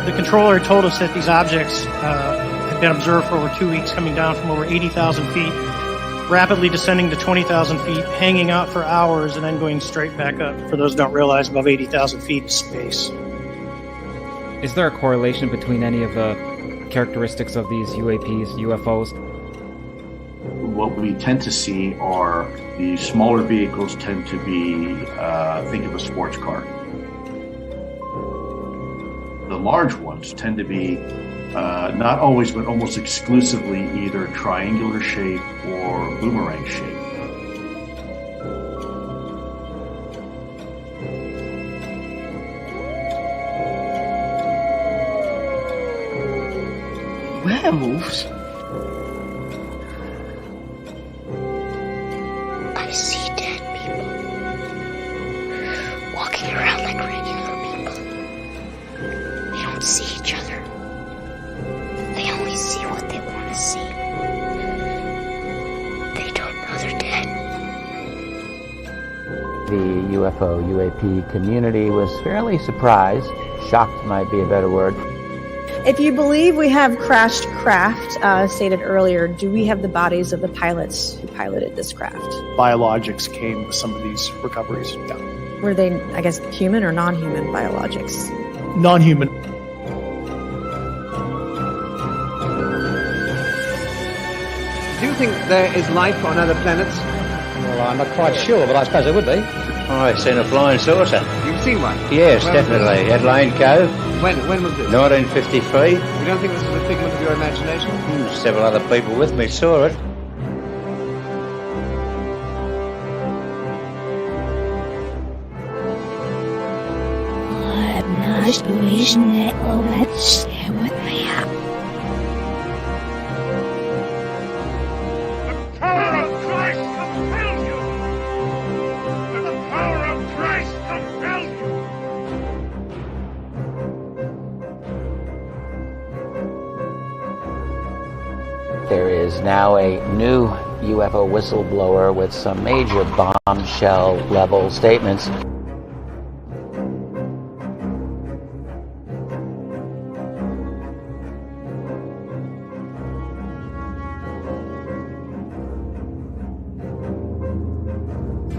The controller told us that these objects had been observed for over 2 weeks, coming down from over 80,000 feet, rapidly descending to 20,000 feet, hanging out for hours, and then going straight back up. For those who don't realize, above 80,000 feet is space. Is there a correlation between any of the characteristics of these UAPs, UFOs? What we tend to see are the smaller vehicles tend to be, think of a sports car. The large ones tend to be not always, but almost exclusively either triangular shape or boomerang shape. Werewolves? I see dead people walking around like regular people. They don't see each other. They only see what they want to see. They don't know they're dead. The UFO, UAP community was fairly surprised. Shocked might be a better word. If you believe we have crashed craft, stated earlier, do we have the bodies of the pilots who piloted this craft? Biologics came with some of these recoveries. Yeah. Were they, I guess, human or non-human biologics? Non-human. Do you think there is life on other planets? Well, I'm not quite sure, but I suppose there would be. I've seen a flying saucer. You've seen one? Yes, definitely. At Lane Cove. When was this? 1953. You don't think this was a figment of your imagination? Several other people with me saw it. I'm not wishing that all that stay with me. There is now a new UFO whistleblower with some major bombshell level statements.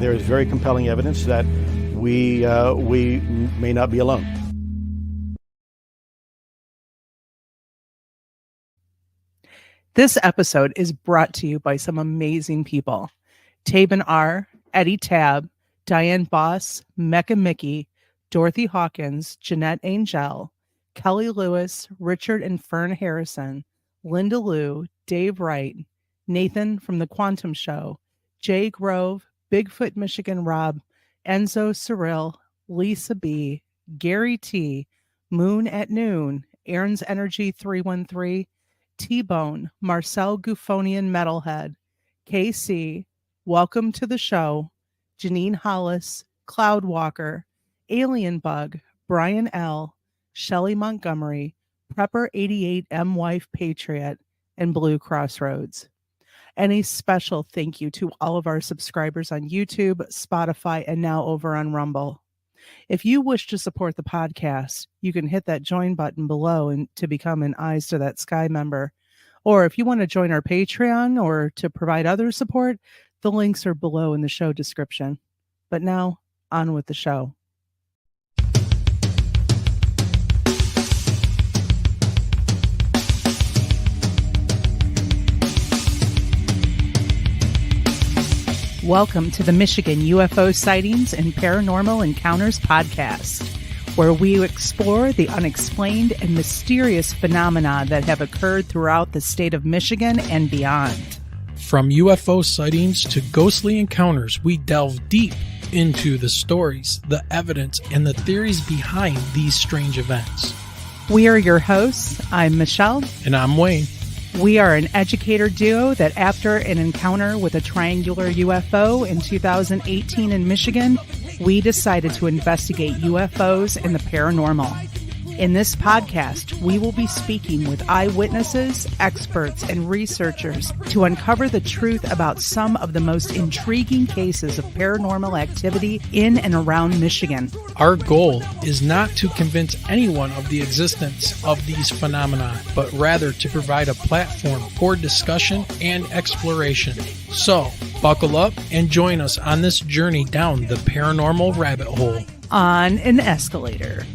There is very compelling evidence that we may not be alone. This episode is brought to you by some amazing people. Tabin R., Eddie Tab, Diane Boss, Mecca Mickey, Dorothy Hawkins, Jeanette Angel, Kelly Lewis, Richard and Fern Harrison, Linda Liu, Dave Wright, Nathan from The Quantum Show, Jay Grove, Bigfoot Michigan Rob, Enzo Cyril, Lisa B., Gary T., Moon at Noon, Aaron's Energy 313, T-Bone, Marcel Gufonian Metalhead, KC, Welcome to the Show, Janine Hollis, Cloudwalker, Alien Bug, Brian L., Shelley Montgomery, Prepper 88 M Wife Patriot, and Blue Crossroads. And a special thank you to all of our subscribers on YouTube, Spotify, and now over on Rumble. If you wish to support the podcast, you can hit that join button below and to become an Eyes to That Sky member. Or if you want to join our Patreon or to provide other support, the links are below in the show description. But now, on with the show. Welcome to the Michigan UFO Sightings and Paranormal Encounters podcast, where we explore the unexplained and mysterious phenomena that have occurred throughout the state of Michigan and beyond. From UFO sightings to ghostly encounters, we delve deep into the stories, the evidence, and the theories behind these strange events. We are your hosts. I'm Michelle. And I'm Wayne. We are an educator duo that after an encounter with a triangular UFO in 2018 in Michigan, we decided to investigate UFOs and the paranormal. In this podcast, we will be speaking with eyewitnesses, experts, and researchers to uncover the truth about some of the most intriguing cases of paranormal activity in and around Michigan. Our goal is not to convince anyone of the existence of these phenomena, but rather to provide a platform for discussion and exploration. So, buckle up and join us on this journey down the paranormal rabbit hole. On an escalator.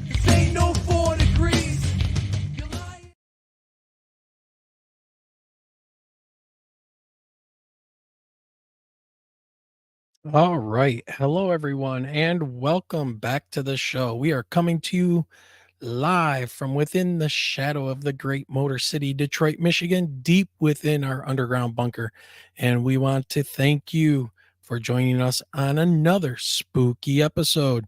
All right. Hello, everyone, and welcome back to the show. We are coming to you live from within the shadow of the great Motor City, Detroit, Michigan, deep within our underground bunker. And we want to thank you for joining us on another spooky episode.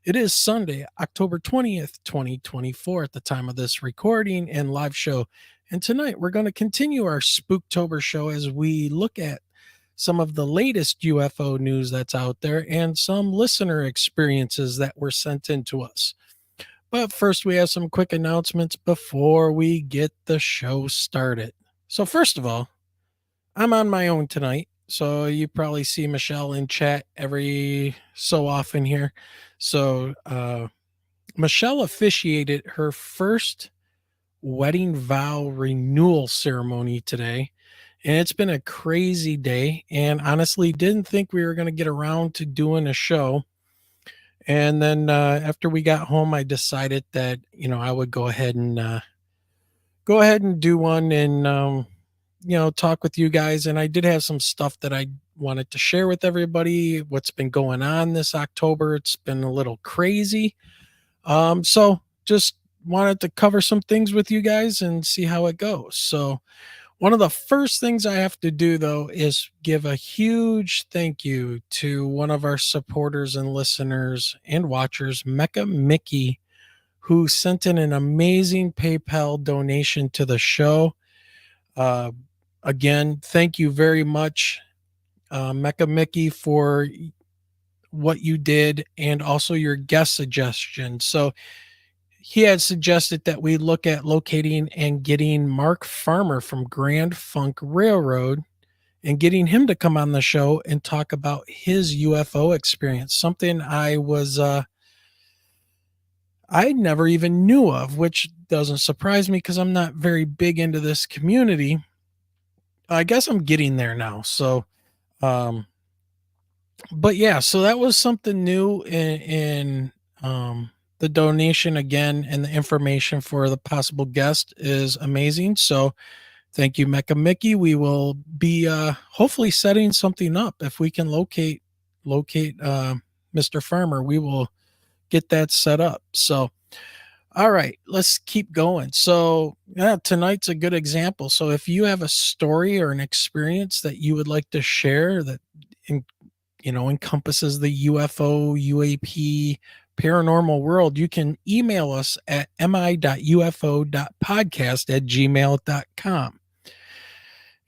It is Sunday, October 20th, 2024, at the time of this recording and live show. And tonight we're going to continue our Spooktober show as we look at some of the latest UFO news that's out there and some listener experiences that were sent in to us. But first, we have some quick announcements before we get the show started. So first of all, I'm on my own tonight. So you probably see Michelle in chat every so often here. So Michelle officiated her first wedding vow renewal ceremony today. And it's been a crazy day, and honestly didn't think we were going to get around to doing a show. And then after we got home, I decided that, I would go ahead and do one and, talk with you guys. And I did have some stuff that I wanted to share with everybody, what's been going on this October. It's been a little crazy. So just wanted to cover some things with you guys and see how it goes. So one of the first things I have to do, though, is give a huge thank you to one of our supporters and listeners and watchers, Mecca Mickey, who sent in an amazing PayPal donation to the show. Again, thank you very much, Mecca Mickey, for what you did and also your guest suggestion. So he had suggested that we look at locating and getting Mark Farmer from Grand Funk Railroad and getting him to come on the show and talk about his UFO experience, something I never even knew of, which doesn't surprise me because I'm not very big into this community. I guess I'm getting there now. So, but yeah, so that was something new in the donation again, and the information for the possible guest is amazing. So thank you, Mecca Mickey. We will be hopefully setting something up. If we can locate Mr. Farmer, we will get that set up. So, all right, let's keep going. So tonight's a good example. So if you have a story or an experience that you would like to share that encompasses the UFO, UAP, paranormal world, you can email us at mi.ufo.podcast@gmail.com.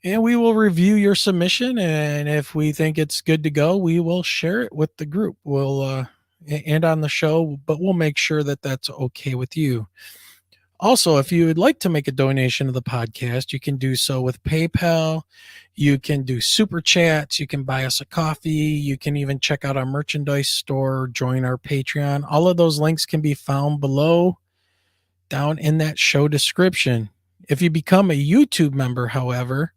And we will review your submission. And if we think it's good to go, we will share it with the group. We'll, and on the show, but we'll make sure that that's okay with you. Also, if you would like to make a donation to the podcast, you can do so with PayPal. You can do super chats. You can buy us a coffee. You can even check out our merchandise store, join our Patreon. All of those links can be found below, down in that show description. If you become a YouTube member, however,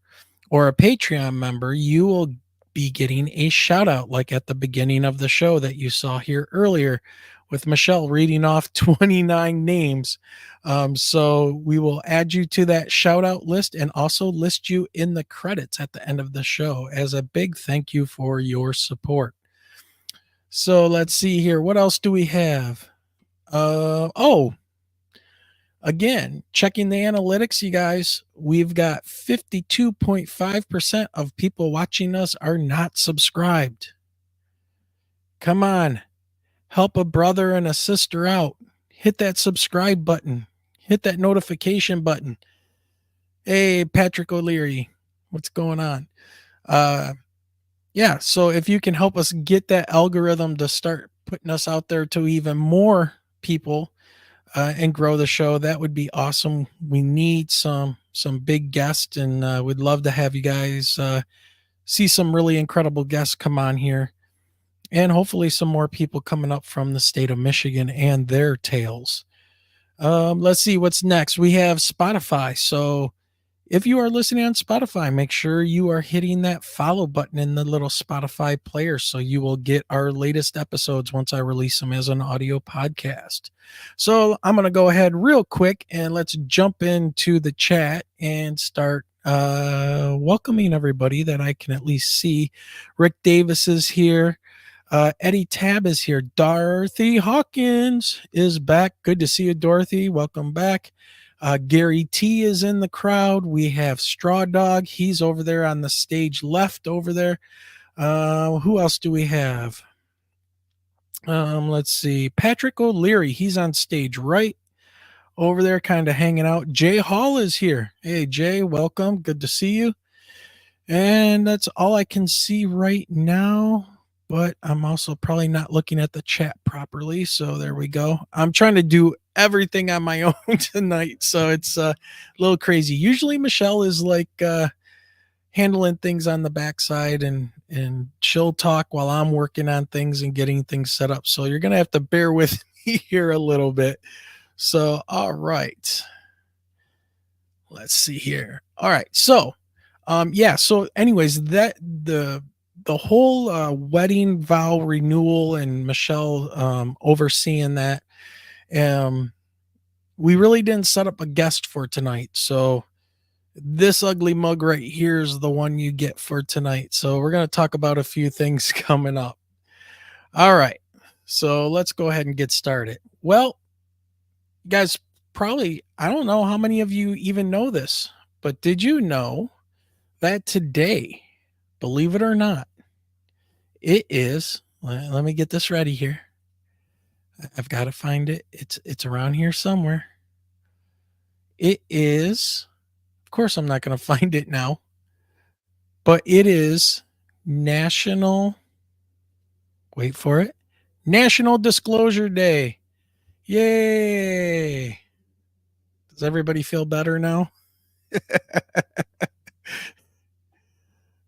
or a Patreon member, you will be getting a shout out like at the beginning of the show that you saw here earlier with Michelle reading off 29 names. So we will add you to that shout out list and also list you in the credits at the end of the show as a big thank you for your support. So let's see here. What else do we have? Again, checking the analytics, you guys, we've got 52.5% of people watching us are not subscribed. Come on. Help a brother and a sister out. Hit that subscribe button. Hit that notification button. Hey, Patrick O'Leary, what's going on? Yeah, so if you can help us get that algorithm to start putting us out there to even more people, and grow the show, that would be awesome. We need some big guests, and we'd love to have you guys see some really incredible guests come on here, and hopefully some more people coming up from the state of Michigan and their tales. Let's see what's next. We have Spotify. So if you are listening on Spotify, make sure you are hitting that follow button in the little Spotify player so you will get our latest episodes once I release them as an audio podcast. So I'm going to go ahead real quick and let's jump into the chat and start welcoming everybody that I can at least see. Rick Davis is here. Eddie Tab is here. Dorothy Hawkins is back. Good to see you, Dorothy. Welcome back. Gary T is in the crowd. We have Straw Dog. He's over there on the stage left over there. Who else do we have? Let's see. Patrick O'Leary. He's on stage right over there, kind of hanging out. Jay Hall is here. Hey, Jay, welcome. Good to see you. And that's all I can see right now. But I'm also probably not looking at the chat properly. So there we go. I'm trying to do everything on my own tonight. So it's a little crazy. Usually Michelle is like handling things on the backside and she'll talk while I'm working on things and getting things set up. So you're going to have to bear with me here a little bit. So, all right. Let's see here. All right. So, yeah. So anyways, the whole wedding vow renewal and Michelle overseeing that, we really didn't set up a guest for tonight. So this ugly mug right here is the one you get for tonight. So we're going to talk about a few things coming up. All right. So let's go ahead and get started. Well, guys, probably, I don't know how many of you even know this, but did you know that today, believe it or not, it is, let me get this ready here. I've got to find it. It's around here somewhere. It is, of course, I'm not going to find it now, but it is National, wait for it, National Disclosure Day. Yay. Does everybody feel better now?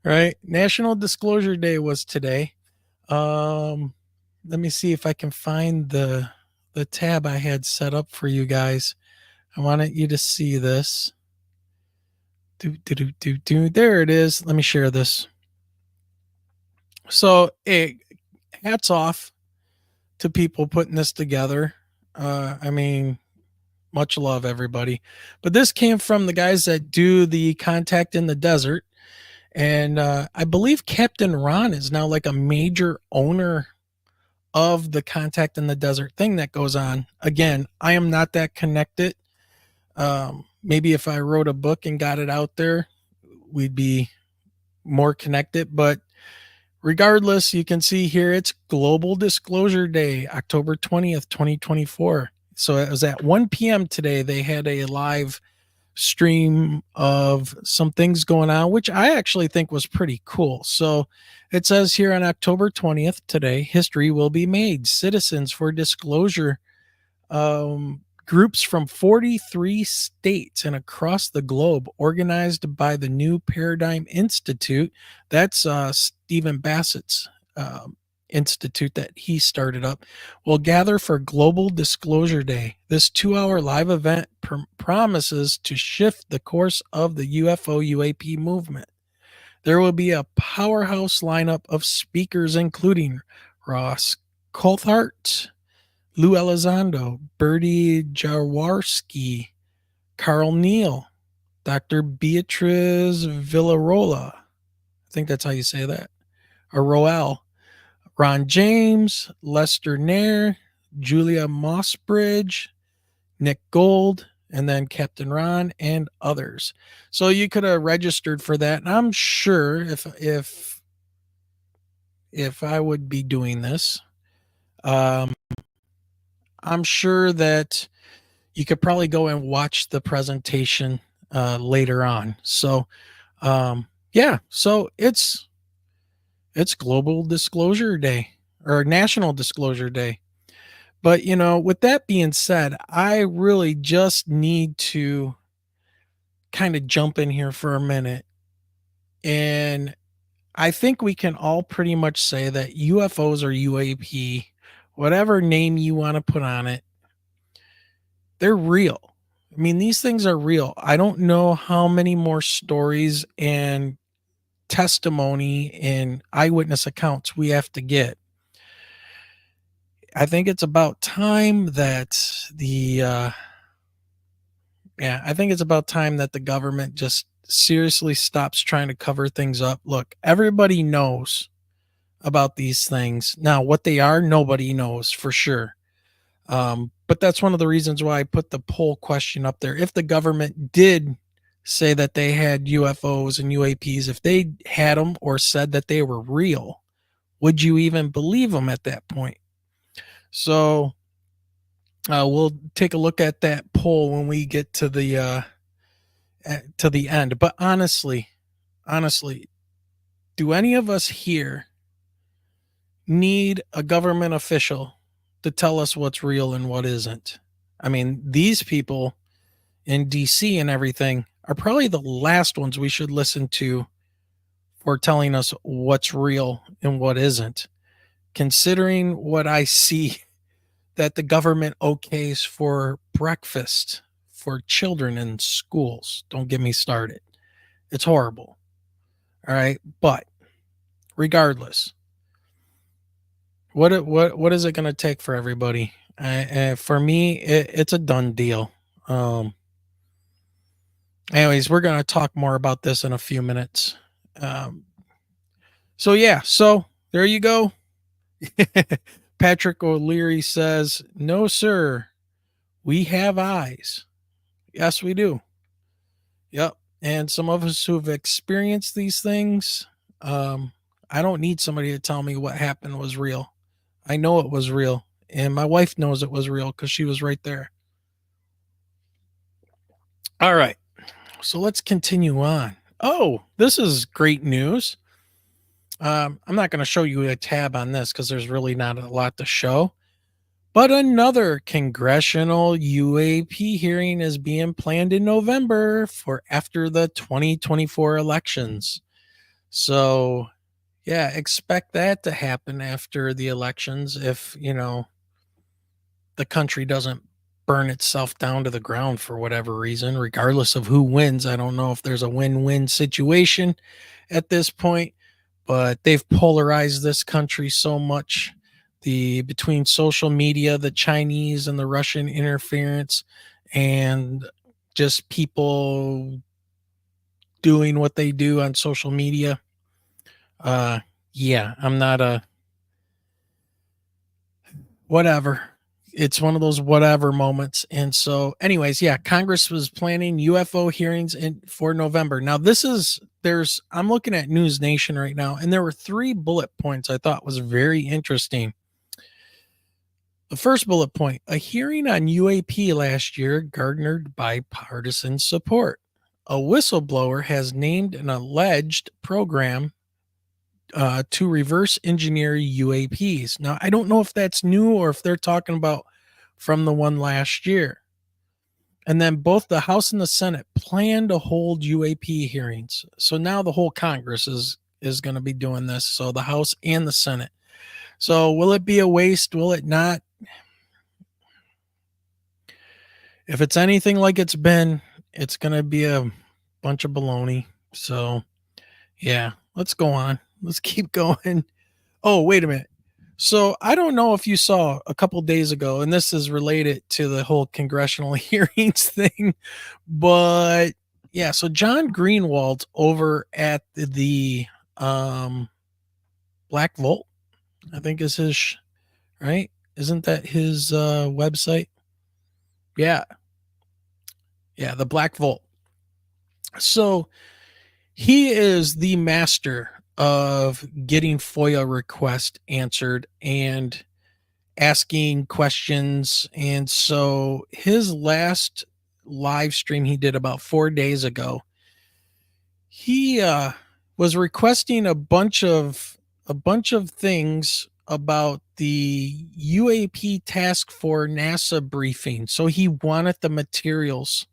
Right? National Disclosure Day was today. Let me see if I can find the tab I had set up for you guys. I wanted you to see this. There it is. Let me share this. So, hey, hats off to people putting this together. I mean, much love, everybody. But this came from the guys that do the Contact in the Desert. And I believe Captain Ron is now like a major owner of the Contact in the Desert thing that goes on. Again, I am not that connected. Maybe if I wrote a book and got it out there, we'd be more connected. But regardless, you can see here it's Global Disclosure Day, October 20th, 2024. So it was at 1 p.m. today. They had a live stream of some things going on, which I actually think was pretty cool. So it says here on October 20th today, history will be made. Citizens for Disclosure, groups from 43 states and across the globe, organized by the New Paradigm Institute. That's Stephen Bassett's institute that he started up, will gather for Global Disclosure Day. This 2-hour live event promises to shift the course of the UFO UAP movement. There will be a powerhouse lineup of speakers, including Ross Coulthart, Lou Elizondo, Bertie Jaworski, Carl Neal, Dr. Beatriz Villarola. I think that's how you say that. Or Roel. Ron James, Lester Nair, Julia Mossbridge, Nick Gold, and then Captain Ron and others. So you could have registered for that. And I'm sure if I would be doing this, I'm sure that you could probably go and watch the presentation later on. So yeah, so it's Global Disclosure Day or National Disclosure Day. But, with that being said, I really just need to kind of jump in here for a minute. And I think we can all pretty much say that UFOs or UAP, whatever name you want to put on it, they're real. I mean, these things are real. I don't know how many more stories and testimony and eyewitness accounts we have to get. I think it's about time that I think it's about time that the government just seriously stops trying to cover things up. Look, everybody knows about these things. Now, what they are, nobody knows for sure. But that's one of the reasons why I put the poll question up there. If the government did say that they had UFOs and UAPs, if they had them or said that they were real, would you even believe them at that point? So we'll take a look at that poll when we get to the end. But honestly, do any of us here need a government official to tell us what's real and what isn't? I mean, these people in DC and everything are probably the last ones we should listen to for telling us what's real and what isn't. Considering what I see that the government okays for breakfast for children in schools. Don't get me started. It's horrible. All right. But regardless, what is it going to take for everybody? For me, it's a done deal. Anyways, we're going to talk more about this in a few minutes. So there you go. Patrick O'Leary says, "No, sir. We have eyes." Yes, we do. Yep. And some of us who've experienced these things, I don't need somebody to tell me what happened was real. I know it was real. And my wife knows it was real because she was right there. All right. So let's continue on. Oh, this is great news. I'm not going to show you a tab on this because there's really not a lot to show. But another congressional UAP hearing is being planned in November for after the 2024 elections. So, yeah, expect that to happen after the elections if, the country doesn't burn itself down to the ground for whatever reason, regardless of who wins. I don't know if there's a win-win situation at this point, but they've polarized this country so much. Between social media, the Chinese and the Russian interference, and just people doing what they do on social media. I'm not a whatever. It's one of those whatever moments. And so anyways, Congress was planning UFO hearings for November. Now I'm looking at News Nation right now, and there were 3 bullet points I thought was very interesting. The first bullet point, a hearing on UAP last year garnered bipartisan support. A whistleblower has named an alleged program to reverse engineer UAPs. Now, I don't know if that's new or if they're talking about from the one last year. And then both the House and the Senate plan to hold UAP hearings. So now the whole Congress is going to be doing this. So the House and the Senate. So will it be a waste? Will it not? If it's anything like it's been, it's going to be a bunch of baloney. So, let's go on. Let's keep going. Oh, wait a minute. So I don't know if you saw a couple days ago, and this is related to the whole congressional hearings thing, but so John Greenwald's over at the Black Vault, I think is his, right? Isn't that his website? Yeah, the Black Vault. So he is the master of getting FOIA requests answered and asking questions. And so his last live stream he did about 4 days ago, he was requesting a bunch of things about the UAP task for NASA briefing. So he wanted the materials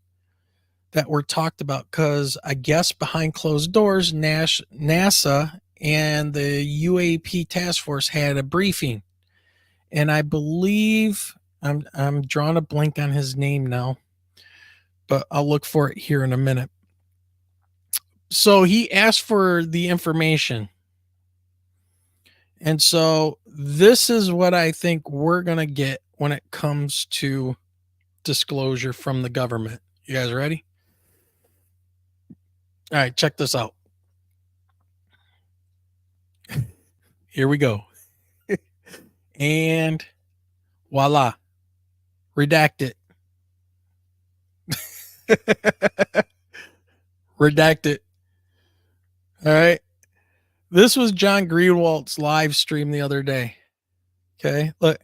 that were talked about because I guess behind closed doors, NASA and the UAP task force had a briefing. And I believe I'm drawing a blank on his name now, but I'll look for it here in a minute. So he asked for the information. And so this is what I think we're going to get when it comes to disclosure from the government. You guys ready? All right, check this out. Here we go. And voila. Redact it. Redact it. All right. This was John Greenwald's live stream the other day. Okay. Look.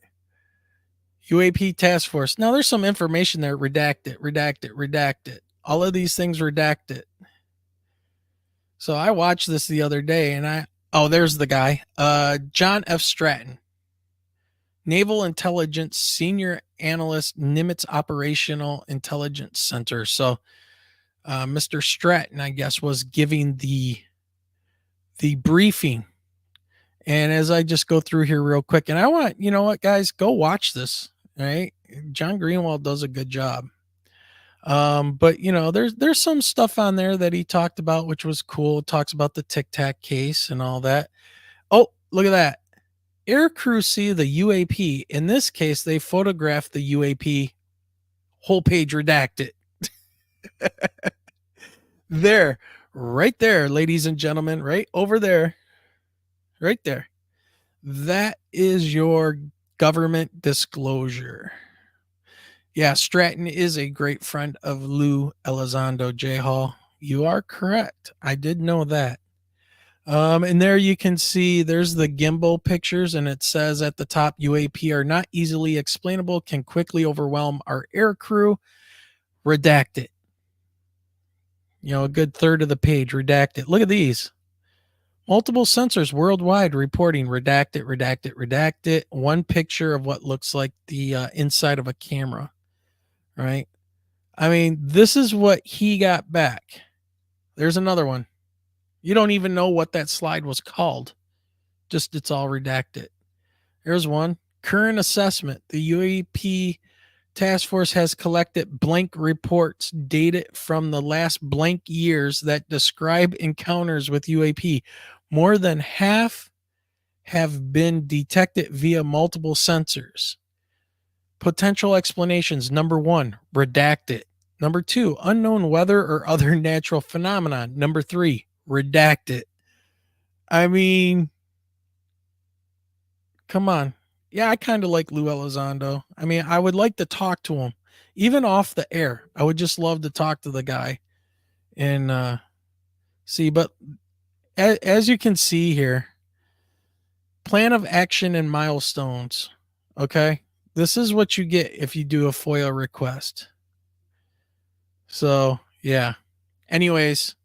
UAP task force. Now there's some information there. Redact it. Redact it. Redact it. All of these things redact it. So I watched this the other day and there's the guy. John F. Stratton. Naval Intelligence Senior Analyst, Nimitz Operational Intelligence Center. So Mr. Stratton, I guess, was giving the briefing. And as I just go through here real quick, and I want, you know what, guys, go watch this. Right? John Greenwald does a good job. But you know, there's some stuff on there that he talked about, which was cool. It talks about the Tic Tac case and all that. Oh, look at that. Air crew see the UAP. In this case, they photographed the UAP, whole page redacted. There, right there, ladies and gentlemen, right over there, right there. That is your government disclosure. Yeah, Stratton is a great friend of Lou Elizondo, J. Hall. You are correct. I did know that. And there you can see there's the gimbal pictures, and it says at the top, UAP are not easily explainable, can quickly overwhelm our air crew. Redact it. You know, a good third of the page, redact it. Look at these. Multiple sensors worldwide reporting redact it, redact it, redact it. One picture of what looks like the inside of a camera, right? I mean, this is what he got back. There's another one. You don't even know what that slide was called. Just it's all redacted. Here's one. Current assessment. The UAP task force has collected blank reports dated from the last blank years that describe encounters with UAP. More than half have been detected via multiple sensors. Potential explanations. Number 1, redacted. Number 2, unknown weather or other natural phenomenon. Number 3, redacted. I mean, come on. Yeah, I kind of like Lou Elizondo. I mean, I would like to talk to him, even off the air. I would just love to talk to the guy and see. But as you can see here, plan of action and milestones. Okay, this is what you get if you do a FOIA request. So yeah. Anyways,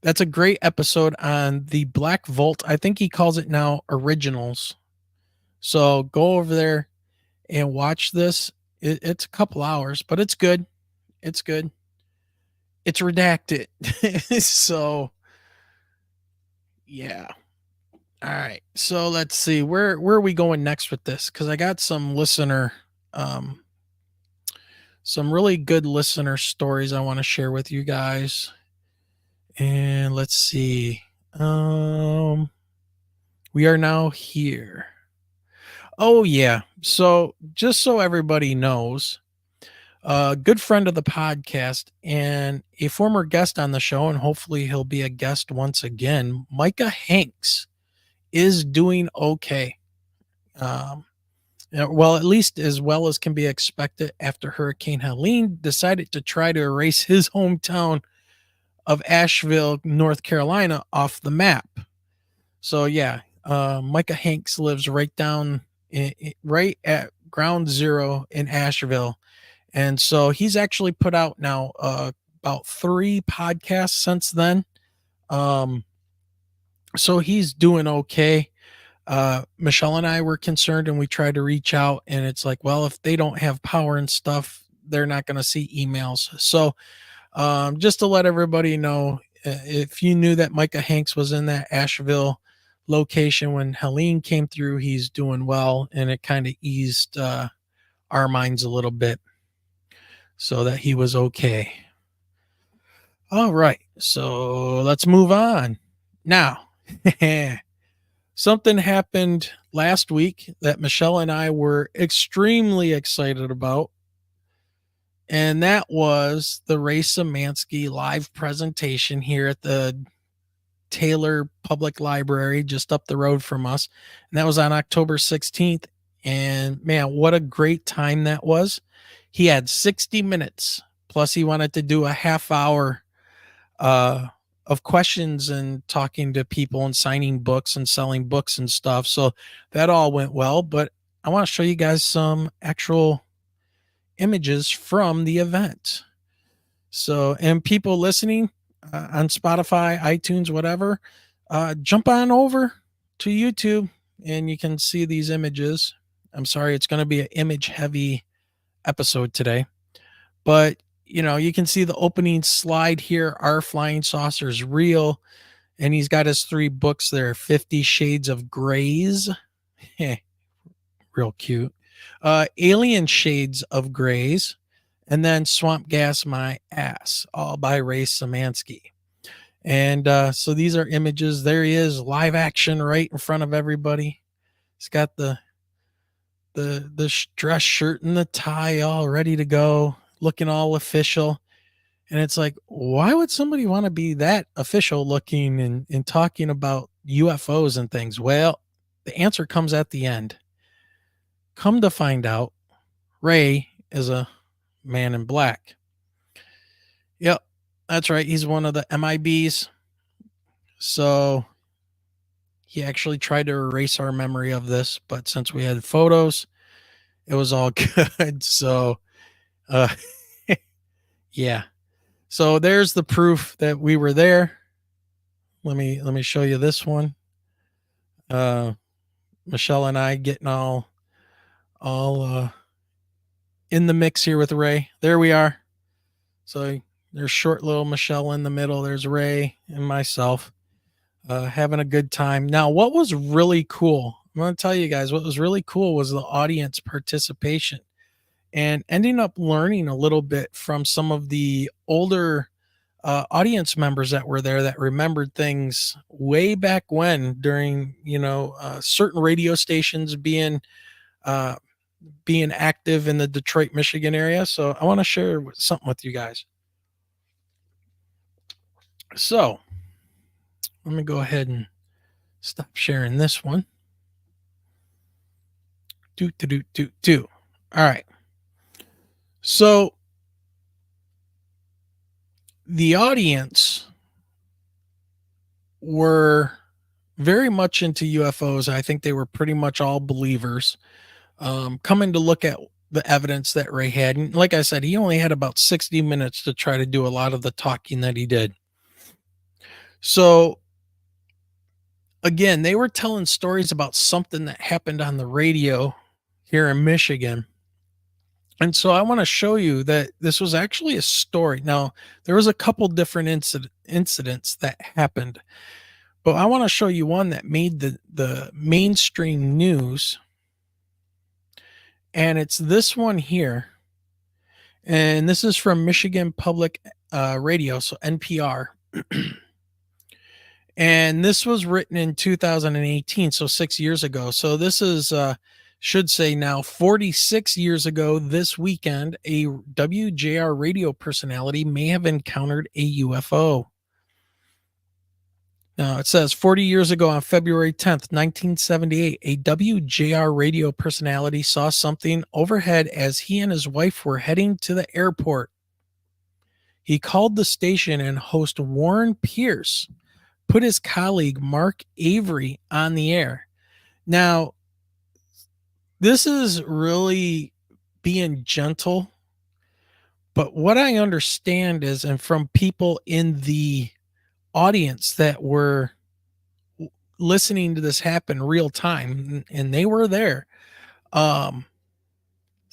that's a great episode on the Black Vault. I think he calls it now Originals. So go over there and watch this. It's a couple hours, but it's good. It's good. It's redacted. So yeah. All right. So let's see. Where are we going next with this? Because I got some some really good listener stories I want to share with you guys. And let's see. We are now here. Oh, yeah. So just so everybody knows, a good friend of the podcast and a former guest on the show, and hopefully he'll be a guest once again, Micah Hanks, is doing okay. Well, at least as well as can be expected after Hurricane Helene decided to try to erase his hometown of Asheville, North Carolina off the map. So yeah, Micah Hanks lives right down right at ground zero in Asheville. And so he's actually put out now about 3 podcasts since then. So he's doing okay. Michelle and I were concerned, and we tried to reach out, and it's like, well, if they don't have power and stuff, they're not going to see emails. So just to let everybody know, if you knew that Micah Hanks was in that Asheville location when Helene came through, he's doing well, and it kind of eased our minds a little bit so that he was okay. All right, so let's move on. Now, something happened last week that Michelle and I were extremely excited about, and that was the Ray Szymanski live presentation here at the Taylor Public Library just up the road from us. And that was on October 16th. And man, what a great time that was. He had 60 minutes, plus he wanted to do a half hour of questions and talking to people and signing books and selling books and stuff. So that all went well. But I want to show you guys some actual images from the event. So, and people listening on Spotify, iTunes, whatever, jump on over to YouTube and you can see these images. I'm sorry, it's going to be an image heavy episode today, but you can see the opening slide here. Are flying saucers real? And he's got his 3 books there, 50 Shades of Grays. Real cute. Alien Shades of Grays. And then Swamp Gas My Ass, all by Ray Szymanski. And so these are images. There he is, live action right in front of everybody. He's got the dress shirt and the tie all ready to go, looking all official. And it's like, why would somebody want to be that official looking and talking about UFOs and things? Well, the answer comes at the end. Come to find out, Ray is a man in black. Yep, that's right. He's one of the MIBs. So he actually tried to erase our memory of this, but since we had photos, it was all good. So yeah. So there's the proof that we were there. Let me show you this one. Michelle and I getting all in the mix here with Ray. There we are. So there's short little Michelle in the middle. There's Ray and myself having a good time. Now, what was really cool, I'm going to tell you guys, what was really cool was the audience participation and ending up learning a little bit from some of the older audience members that were there that remembered things way back when during, certain radio stations being active in the Detroit, Michigan area. So I want to share something with you guys. So let me go ahead and stop sharing this one. All right. So the audience were very much into UFOs. I think they were pretty much all believers, coming to look at the evidence that Ray had. And like I said, he only had about 60 minutes to try to do a lot of the talking that he did. So again, they were telling stories about something that happened on the radio here in Michigan. And so I want to show you that this was actually a story. Now, there was a couple different incidents that happened, but I want to show you one that made the mainstream news. And it's this one here. And this is from Michigan Public Radio, so NPR. And this was written in 2018, so 6 years ago. So this is, should say now, 46 years ago this weekend, a WJR radio personality may have encountered a UFO. Now it says 40 years ago on February 10th, 1978, a WJR radio personality saw something overhead as he and his wife were heading to the airport. He called the station and host Warren Pierce put his colleague Mark Avery on the air. Now, this is really being gentle, but what I understand is, and from people in the audience that were listening to this happen real time, and they were there. So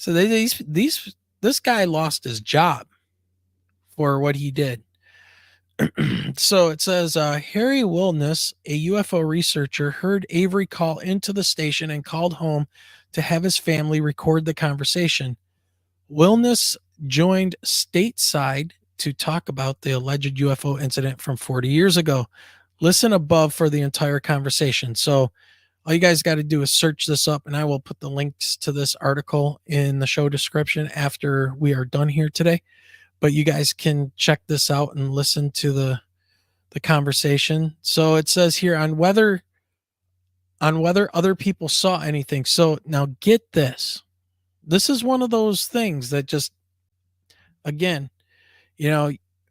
this guy lost his job for what he did. So it says Harry Wilness, a UFO researcher, heard Avery call into the station and called home to have his family record the conversation. Wilness joined stateside to talk about the alleged UFO incident from 40 years ago. Listen above for the entire conversation. So all you guys got to do is search this up, and I will put the links to this article in the show description after we are done here today. But you guys can check this out and listen to the conversation. So it says here on whether other people saw anything. So now get this. This is one of those things that just, again,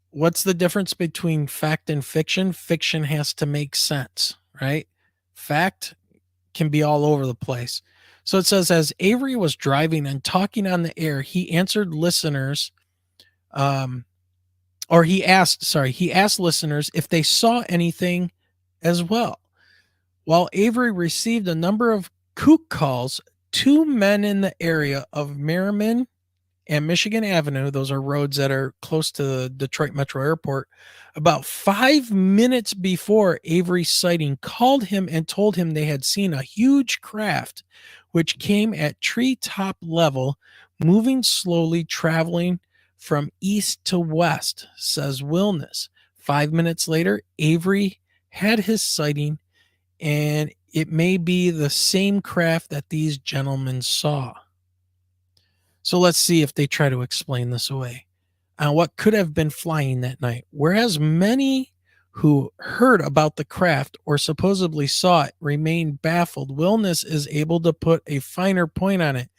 what's the difference between fact and fiction? Fiction has to make sense, right? Fact can be all over the place. So it says, as Avery was driving and talking on the air, he answered listeners, he asked listeners if they saw anything as well. While Avery received a number of kook calls, two men in the area of Merriman and Michigan Avenue, those are roads that are close to the Detroit Metro Airport, about 5 minutes before Avery's sighting, called him and told him they had seen a huge craft which came at treetop level, moving slowly, traveling from east to west, says Wilness. 5 minutes later, Avery had his sighting, and it may be the same craft that these gentlemen saw. So let's see if they try to explain this away. What could have been flying that night? Whereas many who heard about the craft or supposedly saw it remain baffled, Wilness is able to put a finer point on it.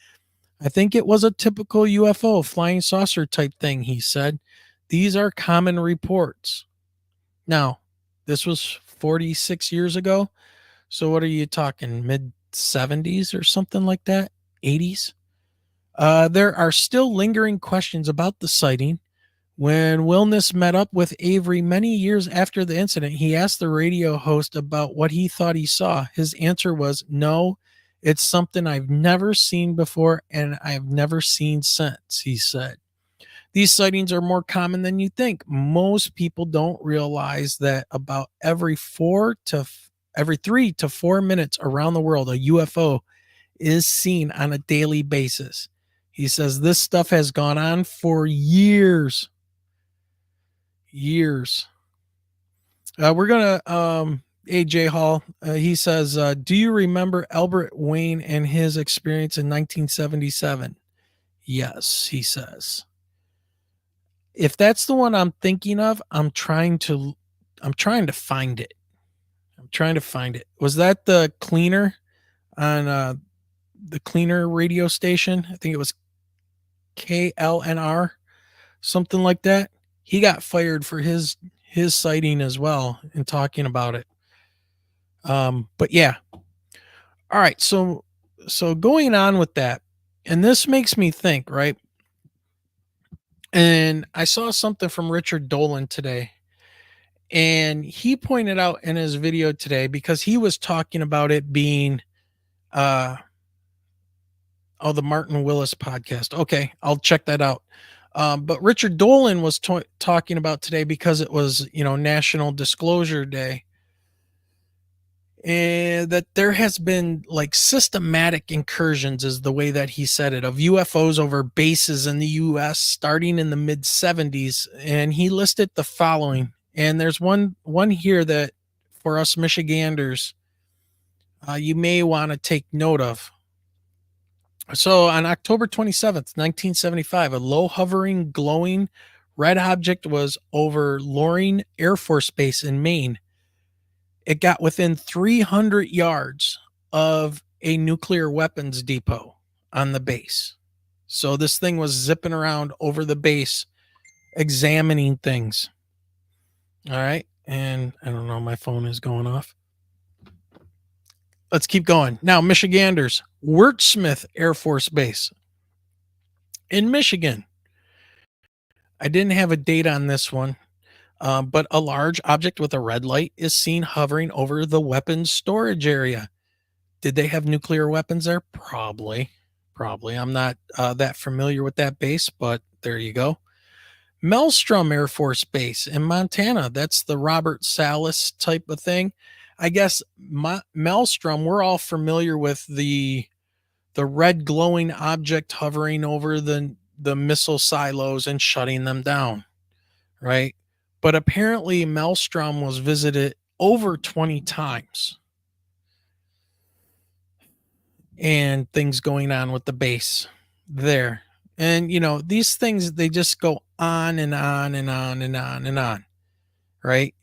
I think it was a typical UFO flying saucer type thing, he said. These are common reports. Now, this was 46 years ago. So what are you talking, mid 70s or something like that? 80s? There are still lingering questions about the sighting. When Wilness met up with Avery many years after the incident, he asked the radio host about what he thought he saw. His answer was, no, it's something I've never seen before and I've never seen since, he said. These sightings are more common than you think. Most people don't realize that about every 3 to 4 minutes around the world, a UFO is seen on a daily basis. He says this stuff has gone on for years. We're going to, AJ Hall, he says, do you remember Albert Wayne and his experience in 1977? Yes, he says. If that's the one I'm thinking of, I'm trying to find it. Was that the cleaner on the cleaner radio station? I think it was KLNR, something like that. He got fired for his sighting as well and talking about it. But yeah. All right. So going on with that, and this makes me think, right? And I saw something from Richard Dolan today, and he pointed out in his video today, because he was talking about it being, the Martin Willis podcast. Okay. I'll check that out. But Richard Dolan was talking about today, because it was, National Disclosure Day, and that there has been like systematic incursions, is the way that he said it, of UFOs over bases in the US starting in the mid 70s. And he listed the following, and there's one here that for us Michiganders, you may want to take note of. So on October 27th, 1975, a low hovering glowing red object was over Loring Air Force Base in Maine. It got within 300 yards of a nuclear weapons depot on the base. So this thing was zipping around over the base, examining things. All right. And I don't know, my phone is going off. Let's keep going. Now, Michiganders, Wurtsmith Air Force Base in Michigan. I didn't have a date on this one. But a large object with a red light is seen hovering over the weapons storage area. Did they have nuclear weapons there? Probably. Probably. I'm not that familiar with that base, but there you go. Maelstrom Air Force Base in Montana. That's the Robert Salas type of thing. I guess Maelstrom, we're all familiar with the red glowing object hovering over the missile silos and shutting them down, right? But apparently Maelstrom was visited over 20 times. And things going on with the base there. And, you know, these things, they just go on and on and on and on and on, right?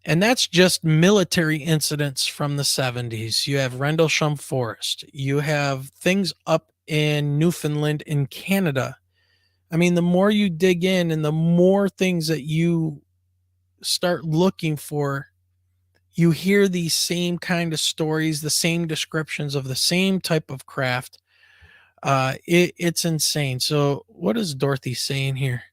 And that's just military incidents from the 70s. You have Rendlesham Forest. You have things up in Newfoundland in Canada. I mean, the more you dig in and the more things that you start looking for, you hear these same kind of stories, the same descriptions of the same type of craft. It's insane. So what is Dorothy saying here?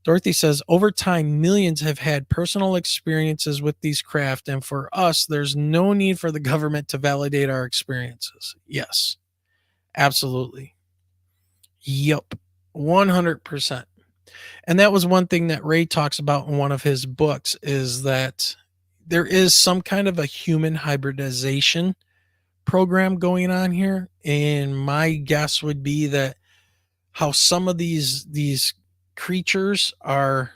Dorothy says, over time, millions have had personal experiences with these craft. And for us, there's no need for the government to validate our experiences. Yes, absolutely. Yup. 100%. And that was one thing that Ray talks about in one of his books, is that there is some kind of a human hybridization program going on here. And my guess would be that how some of these creatures are,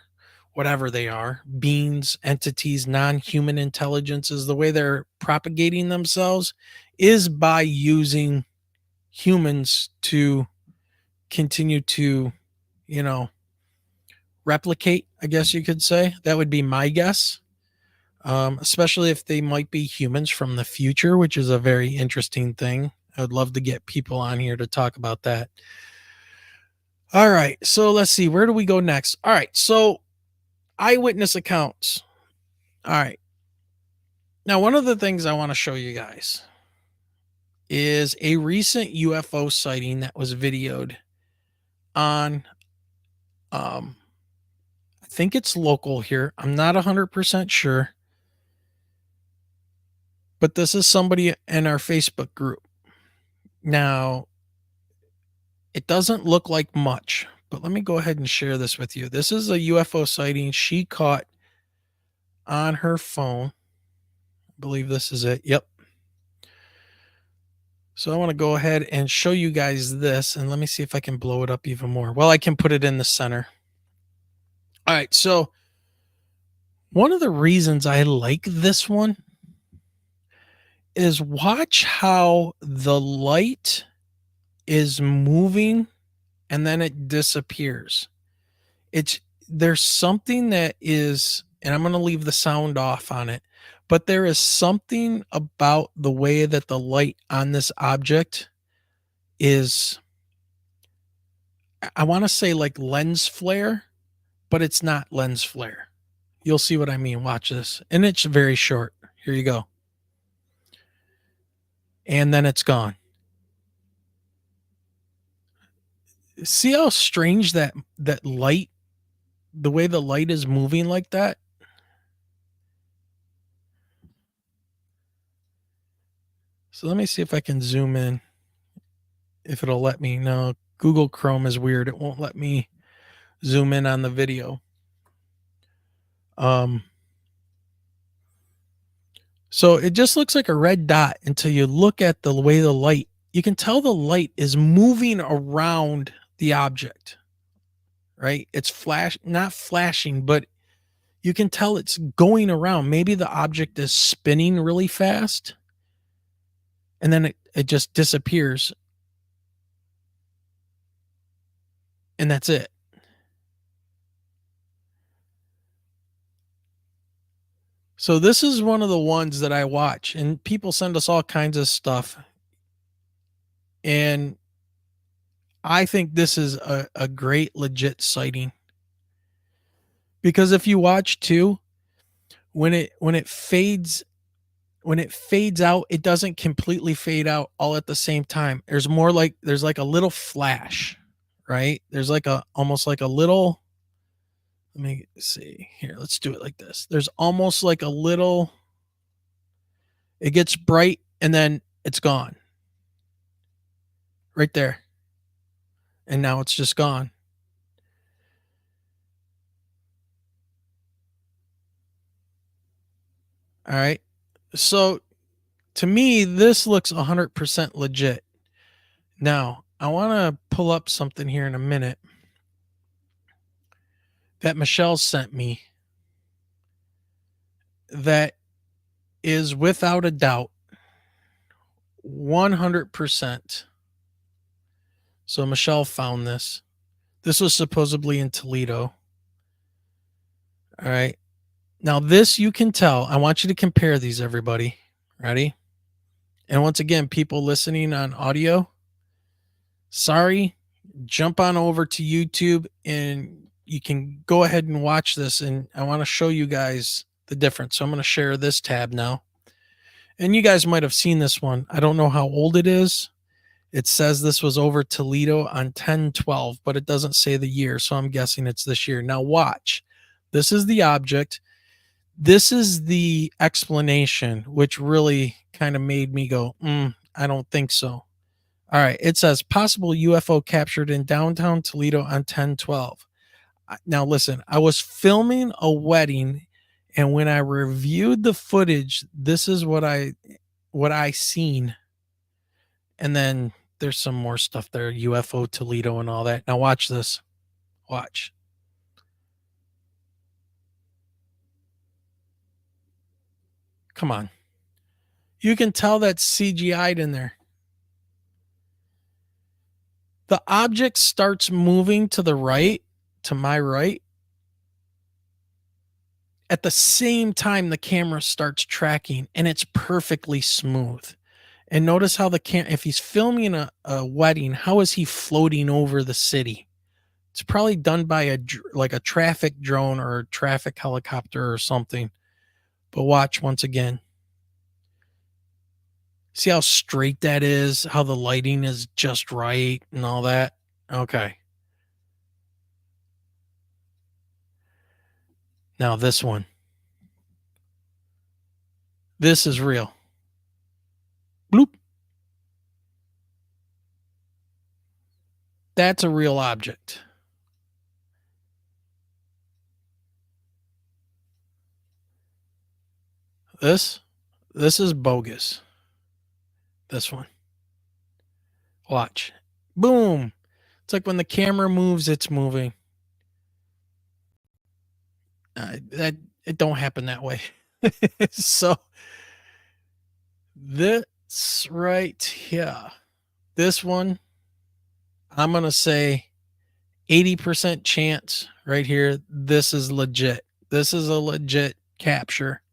whatever they are, beings, entities, non-human intelligences, the way they're propagating themselves is by using humans to continue to, you know, replicate, I guess you could say. That would be my guess. Especially if they might be humans from the future, which is a very interesting thing. I would love to get people on here to talk about that. All right, so let's see. Where do we go next? All right, so eyewitness accounts. All right. Now, one of the things I want to show you guys is a recent UFO sighting that was videoed on, I think it's local here. I'm not 100% sure. But this is somebody in our Facebook group. Now, it doesn't look like much, but let me go ahead and share this with you. This is a UFO sighting she caught on her phone. I believe this is it. Yep. So I want to go ahead and show you guys this, and let me see if I can blow it up even more. Well, I can put it in the center. All right. So one of the reasons I like this one is watch how the light is moving and then it disappears. There's something that is, and I'm going to leave the sound off on it, but there is something about the way that the light on this object is, I want to say like lens flare, but it's not lens flare. You'll see what I mean. Watch this. And it's very short. Here you go. And then it's gone. See how strange that light, the way the light is moving like that? So let me see if I can zoom in, if it'll let me. No, Google Chrome is weird. It won't let me zoom in on the video. So it just looks like a red dot until you look at the way the light, you can tell the light is moving around the object, right? It's not flashing, but you can tell it's going around. Maybe the object is spinning really fast and then it just disappears. And that's it. So this is one of the ones that I watch, and people send us all kinds of stuff. And I think this is a great legit sighting. Because if you watch too, when it fades out, it doesn't completely fade out all at the same time. There's like a little flash, right? There's like almost like a little Let me see here. Let's do it like this. There's almost like a little, it gets bright and then it's gone. Right there. And now it's just gone. All right. So to me, this looks 100% legit. Now, I want to pull up something here in a minute that Michelle sent me that is without a doubt 100%. So Michelle found this. This was supposedly in Toledo. All right. Now, this you can tell. I want you to compare these, everybody. Ready? And once again, people listening on audio, sorry, jump on over to YouTube and you can go ahead and watch this. And I want to show you guys the difference. So I'm going to share this tab now. And you guys might have seen this one. I don't know how old it is. It says this was over Toledo on 10/12, but it doesn't say the year. So I'm guessing it's this year. Now watch. This is the object. This is the explanation, which really kind of made me go, I don't think so. All right. It says possible UFO captured in downtown Toledo on 10/12. Now listen, I was filming a wedding, and when I reviewed the footage, this is what I seen. And then there's some more stuff there, UFO Toledo and all that. Now watch this. Watch. Come on. You can tell that's CGI'd in there. The object starts moving to the right, to my right. At the same time, the camera starts tracking, and it's perfectly smooth. And notice how if he's filming a wedding, how is he floating over the city? It's probably done by a traffic drone or a traffic helicopter or something. But watch once again. See how straight that is, how the lighting is just right and all that? Okay. Now this one. This is real. Bloop. That's a real object. This is bogus. This one. Watch. Boom. It's like when the camera moves, it's moving. That it don't happen that way. So this right here, this one, I'm going to say 80% chance right here. This is legit. This is a legit capture.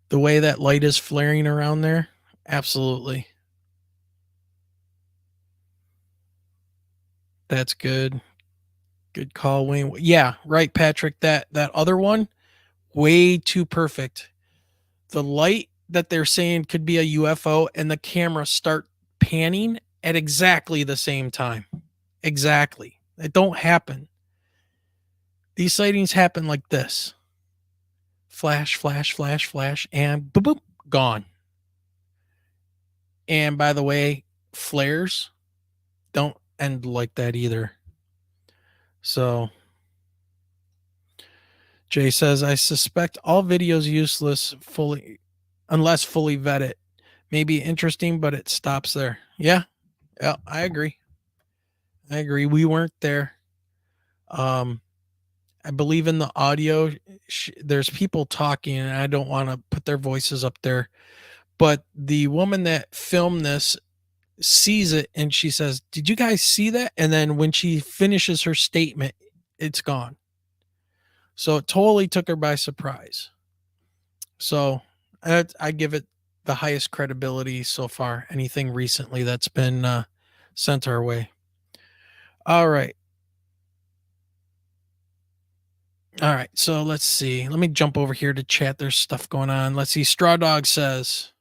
The way that light is flaring around there. Absolutely. That's good. Good call, Wayne. Yeah, right, Patrick. That other one, way too perfect. The light that they're saying could be a UFO and the camera start panning at exactly the same time. Exactly. It don't happen. These sightings happen like this. Flash, flash, flash, flash, and boom, boom, gone. And by the way, flares don't end like that either. So Jay says, I suspect all videos useless unless fully vetted. Maybe interesting, but it stops there. Yeah, I agree. We weren't there. I believe in the audio. There's people talking, and I don't want to put their voices up there. But the woman that filmed this sees it, and she says, "Did you guys see that?" And then when she finishes her statement, it's gone. So it totally took her by surprise. So I give it the highest credibility so far. Anything recently that's been sent our way. All right. So let's see. Let me jump over here to chat. There's stuff going on. Let's see. Straw Dog says,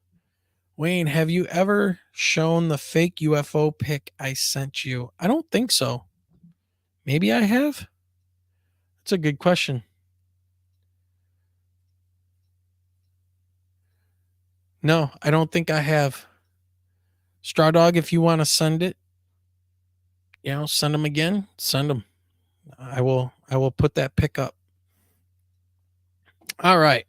Wayne, have you ever shown the fake UFO pic I sent you? I don't think so. Maybe I have. That's a good question. No, I don't think I have. Straw Dog, if you want to send it, send them again. Send them. I will put that pick up. All right.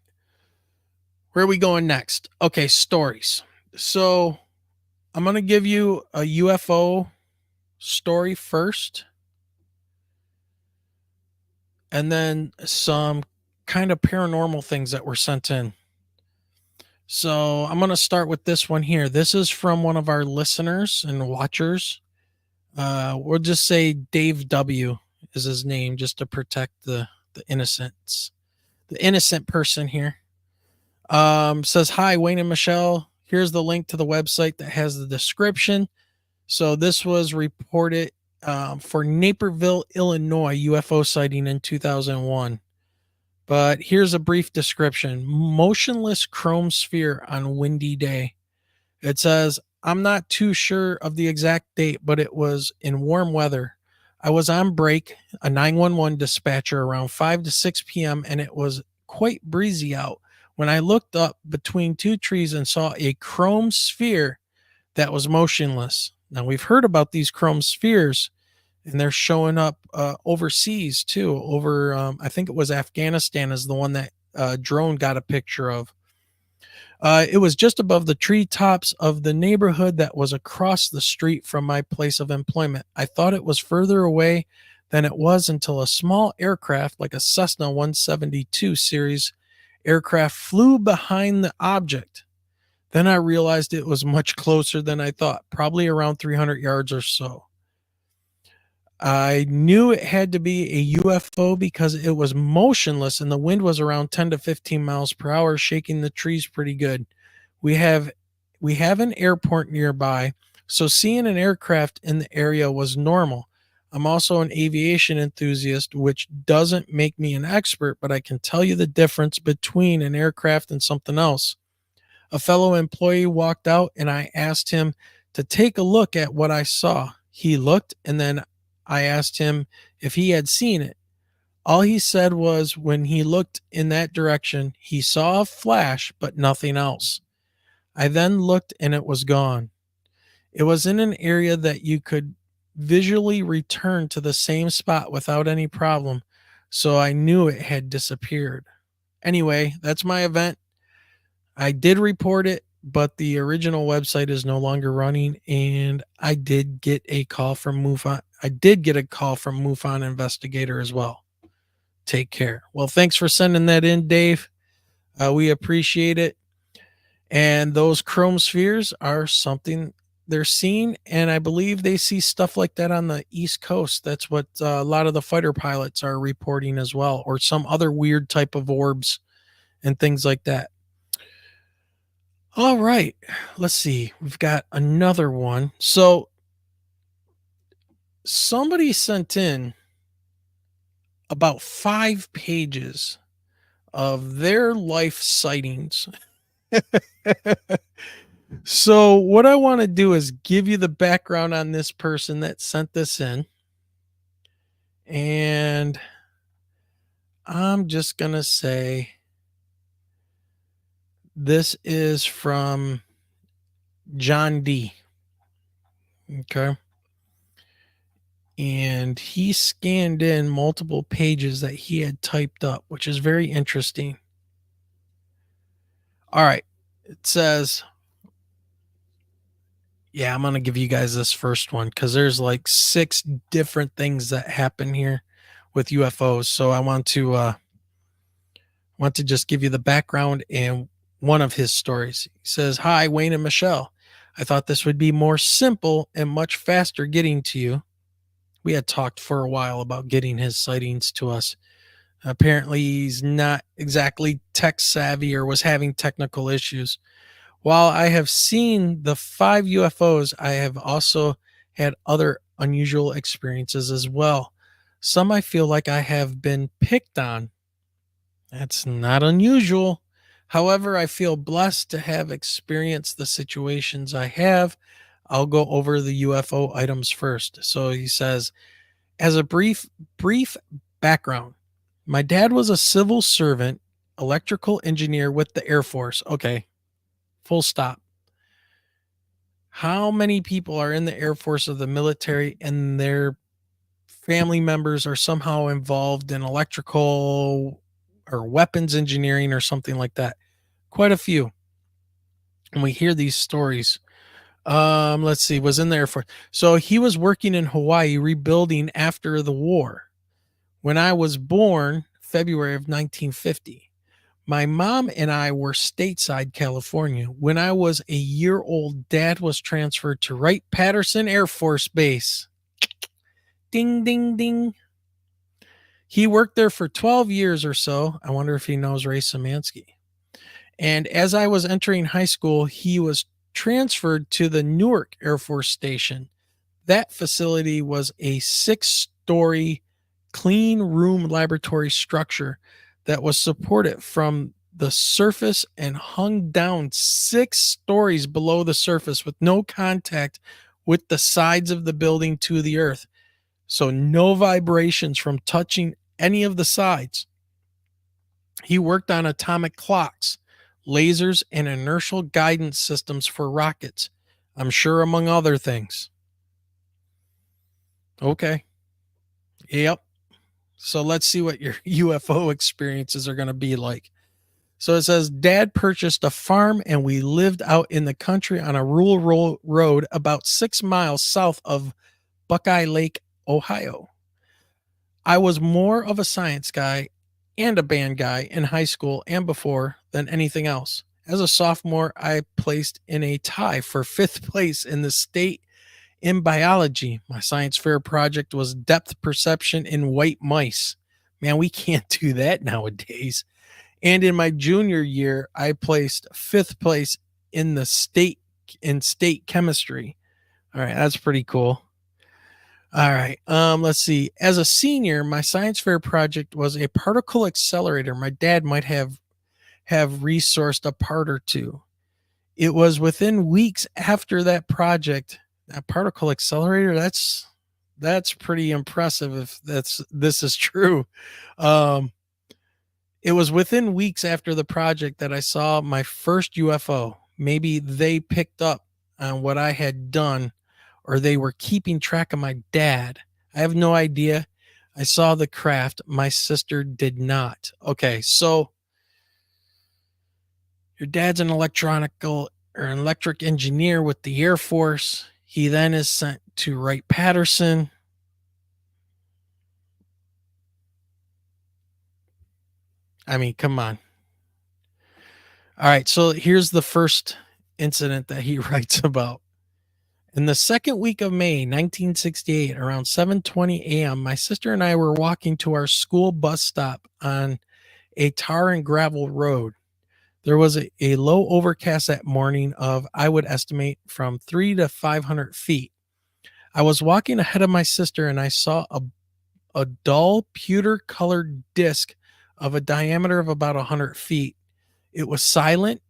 Where are we going next? Okay, stories. So I'm going to give you a UFO story first, and then some kind of paranormal things that were sent in. So I'm going to start with this one here. This is from one of our listeners and watchers. We'll just say Dave W is his name, just to protect the innocents, the innocent person here. Says, hi, Wayne and Michelle. Here's the link to the website that has the description. So this was reported for Naperville, Illinois, UFO sighting in 2001. But here's a brief description. Motionless chrome sphere on windy day. It says, I'm not too sure of the exact date, but it was in warm weather. I was on break, a 911 dispatcher, around 5 to 6 p.m., and it was quite breezy out when I looked up between two trees and saw a chrome sphere that was motionless. Now, we've heard about these chrome spheres, and they're showing up overseas too. Over, I think it was Afghanistan is the one that drone got a picture of. It was just above the treetops of the neighborhood that was across the street from my place of employment. I thought it was further away than it was until a small aircraft, like a Cessna 172 series aircraft, flew behind the object. Then I realized it was much closer than I thought, probably around 300 yards or so. I knew it had to be a UFO because it was motionless and the wind was around 10 to 15 miles per hour, shaking the trees pretty good. We have an airport nearby, so seeing an aircraft in the area was normal. I'm also an aviation enthusiast, which doesn't make me an expert, but I can tell you the difference between an aircraft and something else. A fellow employee walked out and I asked him to take a look at what I saw. He looked, and then I asked him if he had seen it. All he said was when he looked in that direction, he saw a flash, but nothing else. I then looked and it was gone. It was in an area that you could visually return to the same spot without any problem, so I knew it had disappeared. Anyway, that's my event. I did report it, but the original website is no longer running, and I did get a call from MUFON. I did get a call from MUFON investigator as well. Take care. Well, thanks for sending that in, Dave. We appreciate it. And those chrome spheres are something they're seeing, and I believe they see stuff like that on the East Coast. That's what a lot of the fighter pilots are reporting as well, or some other weird type of orbs and things like that. All right, let's see. We've got another one. So somebody sent in about 5 pages of their life sightings. So what I want to do is give you the background on this person that sent this in. And I'm just going to say this is from John D. Okay. And he scanned in multiple pages that he had typed up, which is very interesting. All right. It says, yeah, I'm going to give you guys this first one because there's like 6 different things that happen here with UFOs. So I want to just give you the background and one of his stories. He says, hi, Wayne and Michelle. I thought this would be more simple and much faster getting to you. We had talked for a while about getting his sightings to us. Apparently, he's not exactly tech savvy or was having technical issues. While I have seen the 5 UFOs, I have also had other unusual experiences as well. Some I feel like I have been picked on. That's not unusual. However, I feel blessed to have experienced the situations I have. I'll go over the UFO items first. So he says, As a brief background, my dad was a civil servant, electrical engineer with the Air Force. Okay, full stop. How many people are in the Air Force or the military and their family members are somehow involved in electrical or weapons engineering or something like that? Quite a few. And we hear these stories. Let's see, was in the Air Force. So he was working in Hawaii rebuilding after the war. When I was born, February of 1950, my mom and I were stateside California. When I was a year old, Dad was transferred to Wright-Patterson Air Force Base. Ding, ding, ding. He worked there for 12 years or so. I wonder if he knows Ray Szymanski. And as I was entering high school, he was transferred to the Newark Air Force Station. That facility was a 6-story clean room laboratory structure that was supported from the surface and hung down 6 stories below the surface with no contact with the sides of the building to the earth. So no vibrations from touching any of the sides. He worked on atomic clocks, lasers, and inertial guidance systems for rockets, I'm sure among other things. Okay. Yep. So let's see what your UFO experiences are going to be like. So it says, Dad purchased a farm and we lived out in the country on a rural road about 6 miles south of Buckeye Lake, Ohio. I was more of a science guy and a band guy in high school and before than anything else. As a sophomore, I placed in a tie for 5th place in the state in biology. My science fair project was depth perception in white mice. Man, we can't do that nowadays. And in my junior year, I placed 5th place in the state chemistry. All right, that's pretty cool. All right, let's see. As a senior, my science fair project was a particle accelerator. My dad might have resourced a part or two. It was within weeks after that project. That particle accelerator, that's pretty impressive if this is true. It was within weeks after the project that I saw my first UFO. Maybe they picked up on what I had done, or they were keeping track of my dad. I have no idea. I saw the craft. My sister did not. Okay, so your dad's an electric engineer with the Air Force. He then is sent to Wright-Patterson. I mean, come on. All right, so here's the first incident that he writes about. In the second week of May, 1968, around 7:20 a.m., my sister and I were walking to our school bus stop on a tar and gravel road. There was a low overcast that morning of, I would estimate, from 300 to 500 feet. I was walking ahead of my sister and I saw a dull pewter-colored disc of a diameter of about 100 feet. It was silent,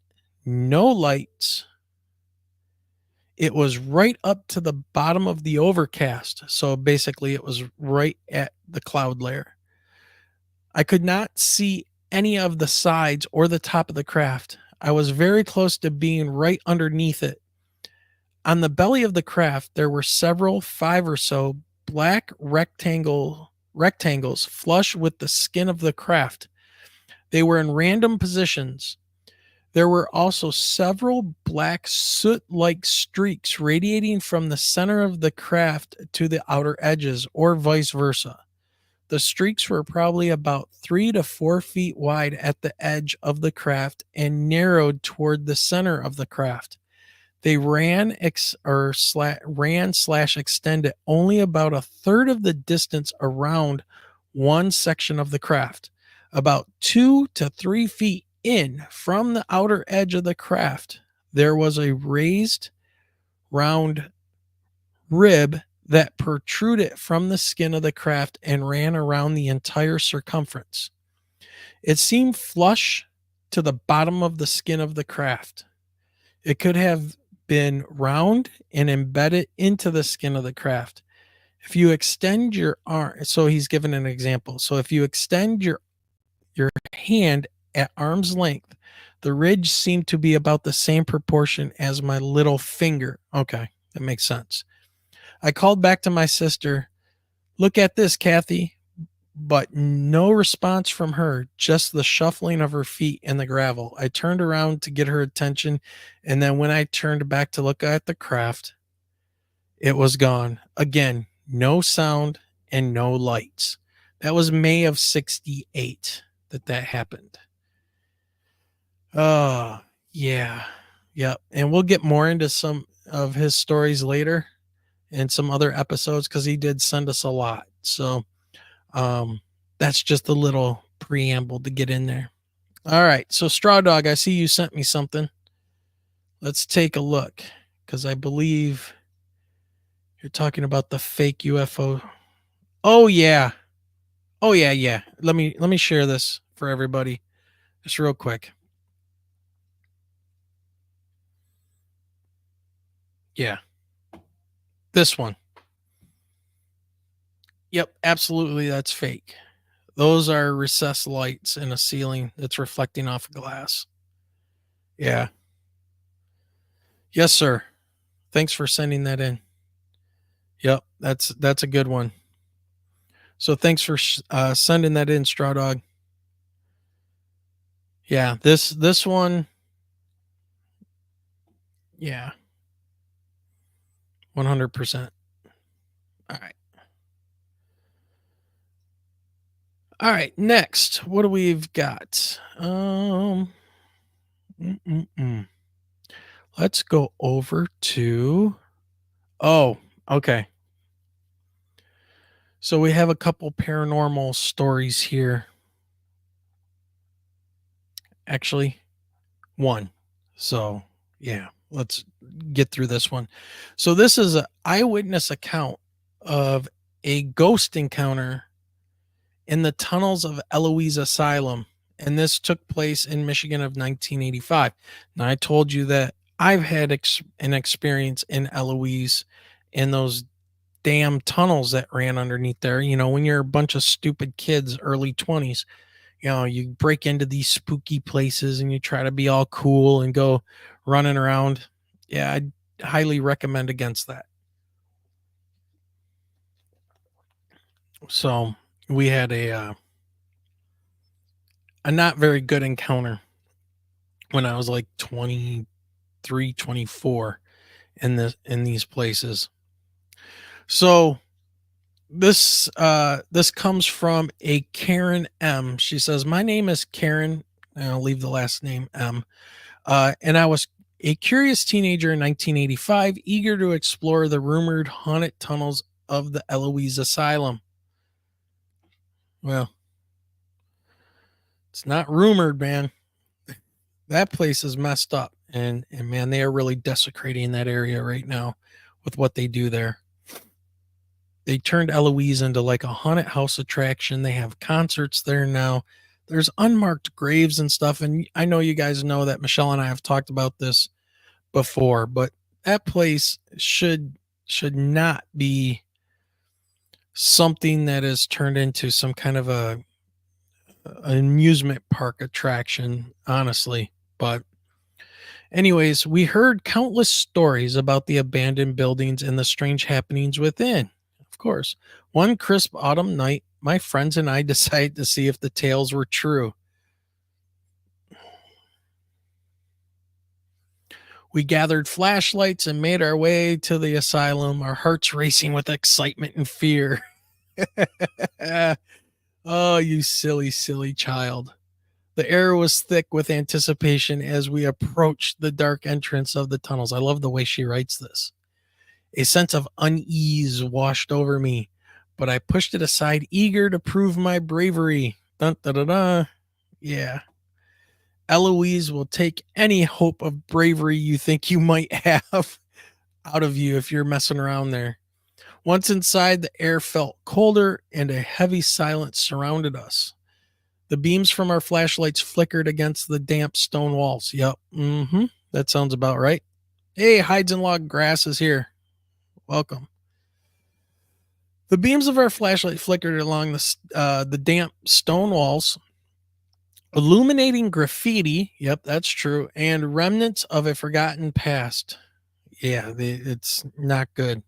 no lights. It was right up to the bottom of the overcast. So basically, it was right at the cloud layer. I could not see any of the sides or the top of the craft. I was very close to being right underneath it. On the belly of the craft, there were several, 5 or so, black rectangles flush with the skin of the craft. They were in random positions. There were also several black soot-like streaks radiating from the center of the craft to the outer edges, or vice versa. The streaks were probably about 3 to 4 feet wide at the edge of the craft and narrowed toward the center of the craft. They ran / extended only about a third of the distance around one section of the craft. About 2 to 3 feet in from the outer edge of the craft, there was a raised round rib that protruded from the skin of the craft and ran around the entire circumference. It seemed flush to the bottom of the skin of the craft. It could have been round and embedded into the skin of the craft. If you extend your arm, so he's given an example. So if you extend your hand at arm's length, the ridge seemed to be about the same proportion as my little finger. Okay, that makes sense. I called back to my sister, "Look at this, Kathy." But no response from her, just the shuffling of her feet in the gravel. I turned around to get her attention, and then when I turned back to look at the craft, it was gone. Again, no sound and no lights. That was May of 68 that happened. Oh, yeah. Yep. And we'll get more into some of his stories later in some other episodes because he did send us a lot. So, that's just a little preamble to get in there. All right. So, Straw Dog, I see you sent me something. Let's take a look because I believe you're talking about the fake UFO. Oh, yeah. Oh, yeah. Yeah. Let me share this for everybody just real quick. Yeah. This one. Yep. Absolutely. That's fake. Those are recessed lights in a ceiling that's reflecting off of glass. Yeah. Yes, sir. Thanks for sending that in. Yep, that's a good one. So thanks for sending that in, Straw Dog. Yeah, this one. Yeah, 100%. All right. All right. Next, what do we've got? Let's go over to. Oh, okay. So we have a couple paranormal stories here. Actually, one. So, yeah, let's get through this one. So this is an eyewitness account of a ghost encounter in the tunnels of Eloise Asylum. And this took place in Michigan of 1985. Now, I told you that I've had an experience in Eloise in those damn tunnels that ran underneath there. You know, when you're a bunch of stupid kids, early 20s, you know, you break into these spooky places and you try to be all cool and go running around. Yeah, I'd highly recommend against that. So we had a not very good encounter when I was like 23, 24 in these places. So this comes from a Karen M. She says, "My name is Karen," and I'll leave the last name M. And I was a curious teenager in 1985, eager to explore the rumored haunted tunnels of the Eloise Asylum. Well, it's not rumored, man. That place is messed up, and man, they are really desecrating that area right now with what they do there. They turned Eloise into like a haunted house attraction. They have concerts there now. There's unmarked graves and stuff. And I know you guys know that Michelle and I have talked about this before, but that place should not be something that is turned into some kind of an amusement park attraction, honestly. But anyways, we heard countless stories about the abandoned buildings and the strange happenings within. Of course, one crisp autumn night, my friends and I decided to see if the tales were true. We gathered flashlights and made our way to the asylum, our hearts racing with excitement and fear. Oh, you silly, silly child. The air was thick with anticipation as we approached the dark entrance of the tunnels. I love the way she writes this. A sense of unease washed over me, but I pushed it aside, eager to prove my bravery. Dun, da, da, da. Yeah. Eloise will take any hope of bravery you think you might have out of you if you're messing around there. Once inside, the air felt colder and a heavy silence surrounded us. The beams from our flashlights flickered against the damp stone walls. Yep. That sounds about right. Hey, Hides and Log Grass is here. Welcome. The beams of our flashlight flickered along the damp stone walls, illuminating graffiti. Yep, that's true. And remnants of a forgotten past. Yeah, it's not good.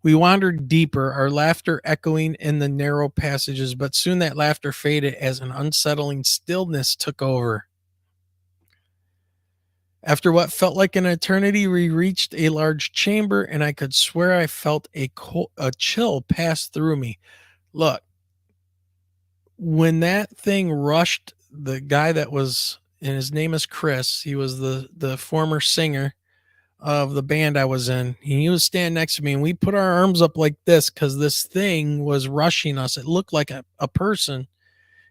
We wandered deeper, our laughter echoing in the narrow passages, but soon that laughter faded as an unsettling stillness took over. After what felt like an eternity, we reached a large chamber, and I could swear I felt a chill pass through me. Look, when that thing rushed the guy that was, and his name is Chris, he was the former singer of the band I was in. He was standing next to me, and we put our arms up like this because this thing was rushing us. It looked like a person.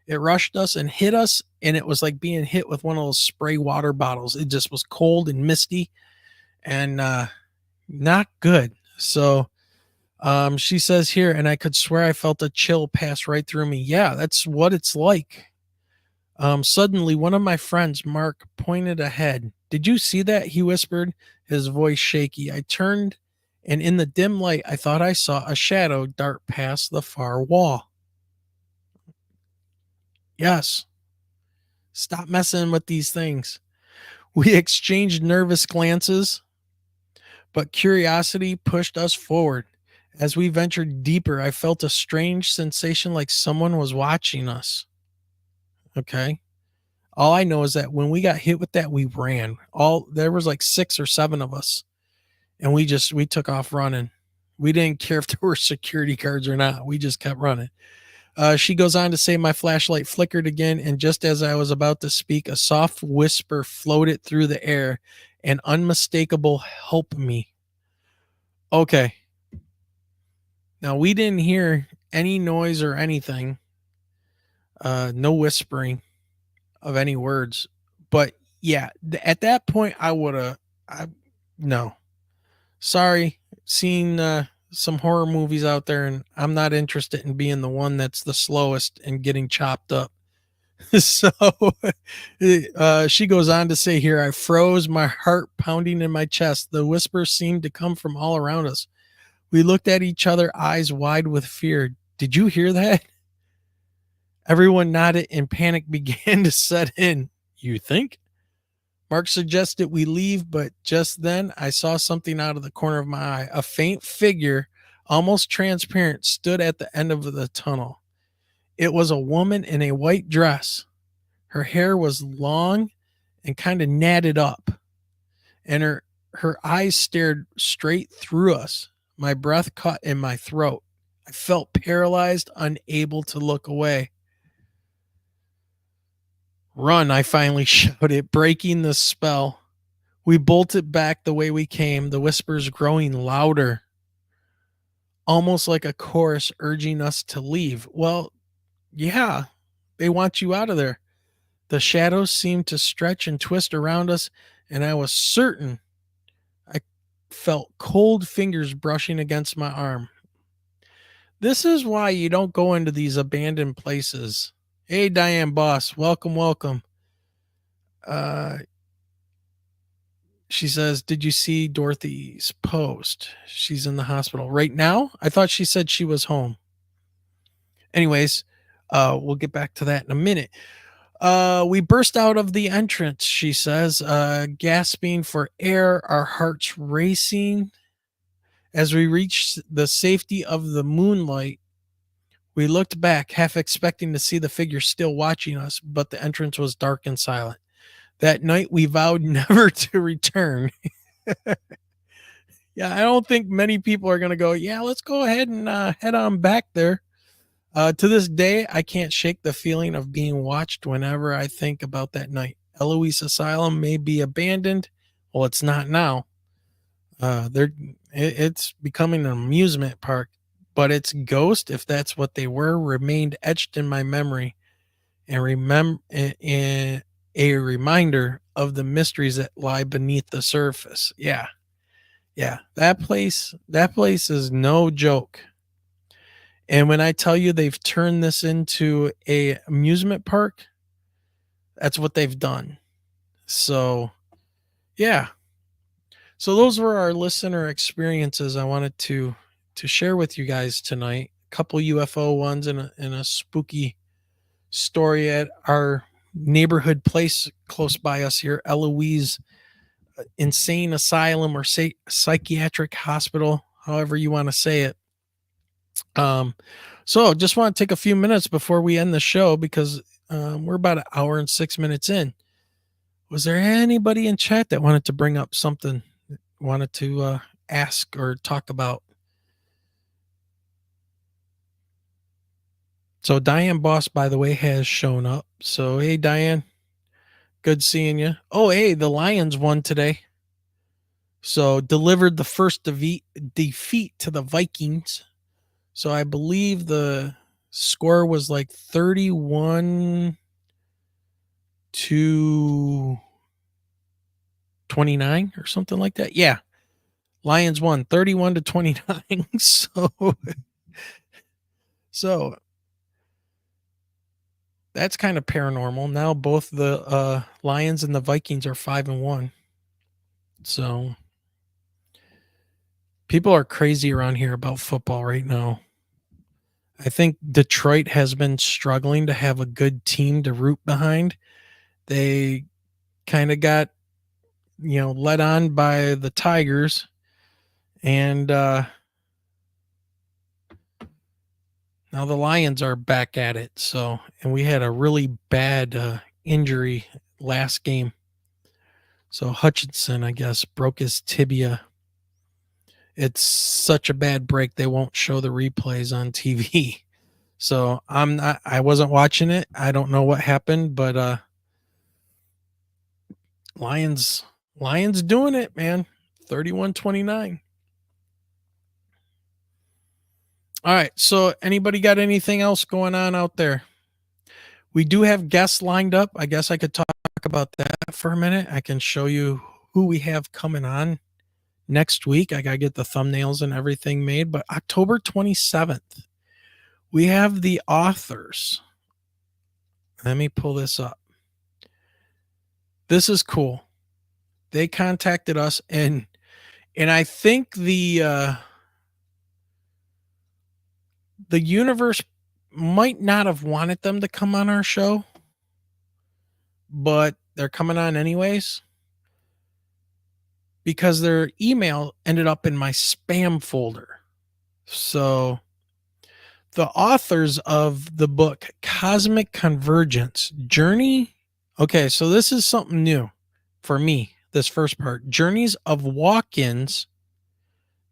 It rushed us and hit us, and it was like being hit with one of those spray water bottles. It just was cold and misty and not good. So she says here, and I could swear I felt a chill pass right through me. Yeah, that's what it's like. Suddenly, one of my friends, Mark, pointed ahead. Did you see that? He whispered, his voice shaky. I turned, and in the dim light, I thought I saw a shadow dart past the far wall. Yes. Stop messing with these things. We exchanged nervous glances, but curiosity pushed us forward. As we ventured deeper, I felt a strange sensation like someone was watching us. Okay. All I know is that when we got hit with that, we ran. There was like 6 or 7 of us, and we took off running. We didn't care if there were security guards or not. We just kept running. She goes on to say, my flashlight flickered again, and just as I was about to speak, a soft whisper floated through the air, an unmistakable help me. Okay. Now, we didn't hear any noise or anything. No whispering of any words. But yeah, at that point, no. Sorry, seen some horror movies out there, and I'm not interested in being the one that's the slowest and getting chopped up. So she goes on to say here, I froze, my heart pounding in my chest. The whispers seemed to come from all around us. We looked at each other, eyes wide with fear. Did you hear that? Everyone nodded and panic began to set in. You think? Mark suggested we leave, but just then I saw something out of the corner of my eye. A faint figure, almost transparent, stood at the end of the tunnel. It was a woman in a white dress. Her hair was long and kind of natted up, and her eyes stared straight through us. My breath caught in my throat. I felt paralyzed, unable to look away. Run, I finally shouted, breaking the spell. We bolted back the way we came, the whispers growing louder, almost like a chorus urging us to leave. Well, yeah, they want you out of there. The shadows seemed to stretch and twist around us, and I was certain I felt cold fingers brushing against my arm. This is why you don't go into these abandoned places. Hey, Diane Boss, welcome. She says, did you see Dorothy's post? She's in the hospital right now. I thought she said she was home. Anyways, we'll get back to that in a minute. We burst out of the entrance, she says, gasping for air, our hearts racing. As we reached the safety of the moonlight, we looked back, half expecting to see the figure still watching us, but the entrance was dark and silent. That night, we vowed never to return. Yeah, I don't think many people are going to go, yeah, let's go ahead and head on back there. To this day, I can't shake the feeling of being watched whenever I think about that night. Eloise Asylum may be abandoned. Well, it's not now. It's becoming an amusement park, but its ghost, if that's what they were, remained etched in my memory and a reminder of the mysteries that lie beneath the surface. Yeah. That place is no joke. And when I tell you they've turned this into a amusement park, that's what they've done. So, yeah. So those were our listener experiences I wanted to share with you guys tonight. couple UFO ones and a spooky story at our neighborhood place close by us here, Eloise Insane Asylum or Psychiatric Hospital, however you want to say it. So just want to take a few minutes before we end the show because we're about an hour and 6 minutes in. Was there anybody in chat that wanted to bring up something, wanted to ask or talk about? So Diane Boss, by the way, has shown up. So, hey, Diane, good seeing you. Oh, hey, the Lions won today. So delivered the first defeat to the Vikings. So I believe the score was like 31 to 29 or something like that. Yeah. Lions won 31 to 29. So that's kind of paranormal. Now both the Lions and the Vikings are 5-1. So people are crazy around here about football right now. I think Detroit has been struggling to have a good team to root behind. They kind of got, led on by the Tigers. And now the Lions are back at it. So, and we had a really bad injury last game. So Hutchinson, I guess, broke his tibia. It's such a bad break, they won't show the replays on TV. So I wasn't watching it. I don't know what happened, but Lions doing it, man. 31-29. All right. So anybody got anything else going on out there? We do have guests lined up. I guess I could talk about that for a minute. I can show you who we have coming on next week. I got to get the thumbnails and everything made, but October 27th, we have the authors. Let me pull this up. This is cool. They contacted us and I think the universe might not have wanted them to come on our show, but they're coming on anyways because their email ended up in my spam folder. So the authors of the book Cosmic Convergence Journey. Okay, so this is something new for me, this first part. Journeys of Walk-ins.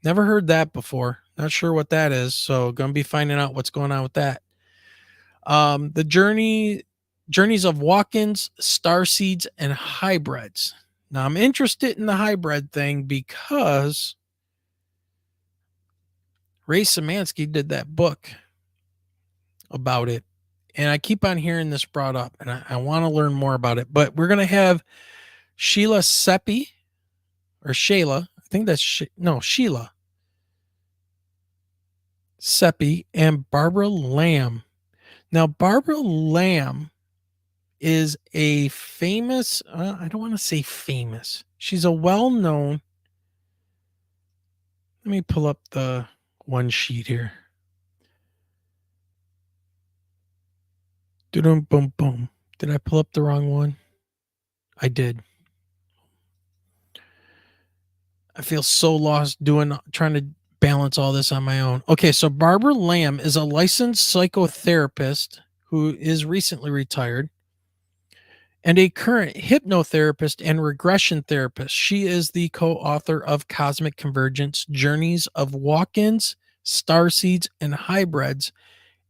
Never heard that before. Not sure what that is. So going to be finding out what's going on with that. The journeys of walk-ins, starseeds, and hybrids. Now I'm interested in the hybrid thing because Ray Szymanski did that book about it. And I keep on hearing this brought up and I want to learn more about it. But we're going to have Sheila Seppi or Shayla. I think that's Sheila Seppi and Barbara Lamb. Now, Barbara Lamb is a famous, I don't want to say famous. She's a well-known. Let me pull up the one sheet here. Boom, boom, boom. Did I pull up the wrong one? I did. I feel so lost trying to balance all this on my own. Okay, so Barbara Lamb is a licensed psychotherapist who is recently retired and a current hypnotherapist and regression therapist. She is the co-author of Cosmic Convergence, Journeys of Walk-ins, Starseeds, and Hybrids,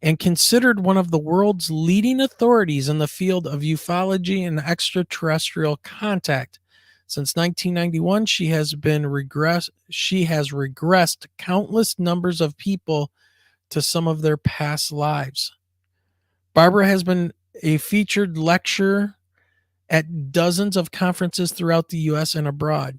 and considered one of the world's leading authorities in the field of ufology and extraterrestrial contact. Since 1991, she has regressed countless numbers of people to some of their past lives. Barbara has been a featured lecturer at dozens of conferences throughout the U.S. and abroad.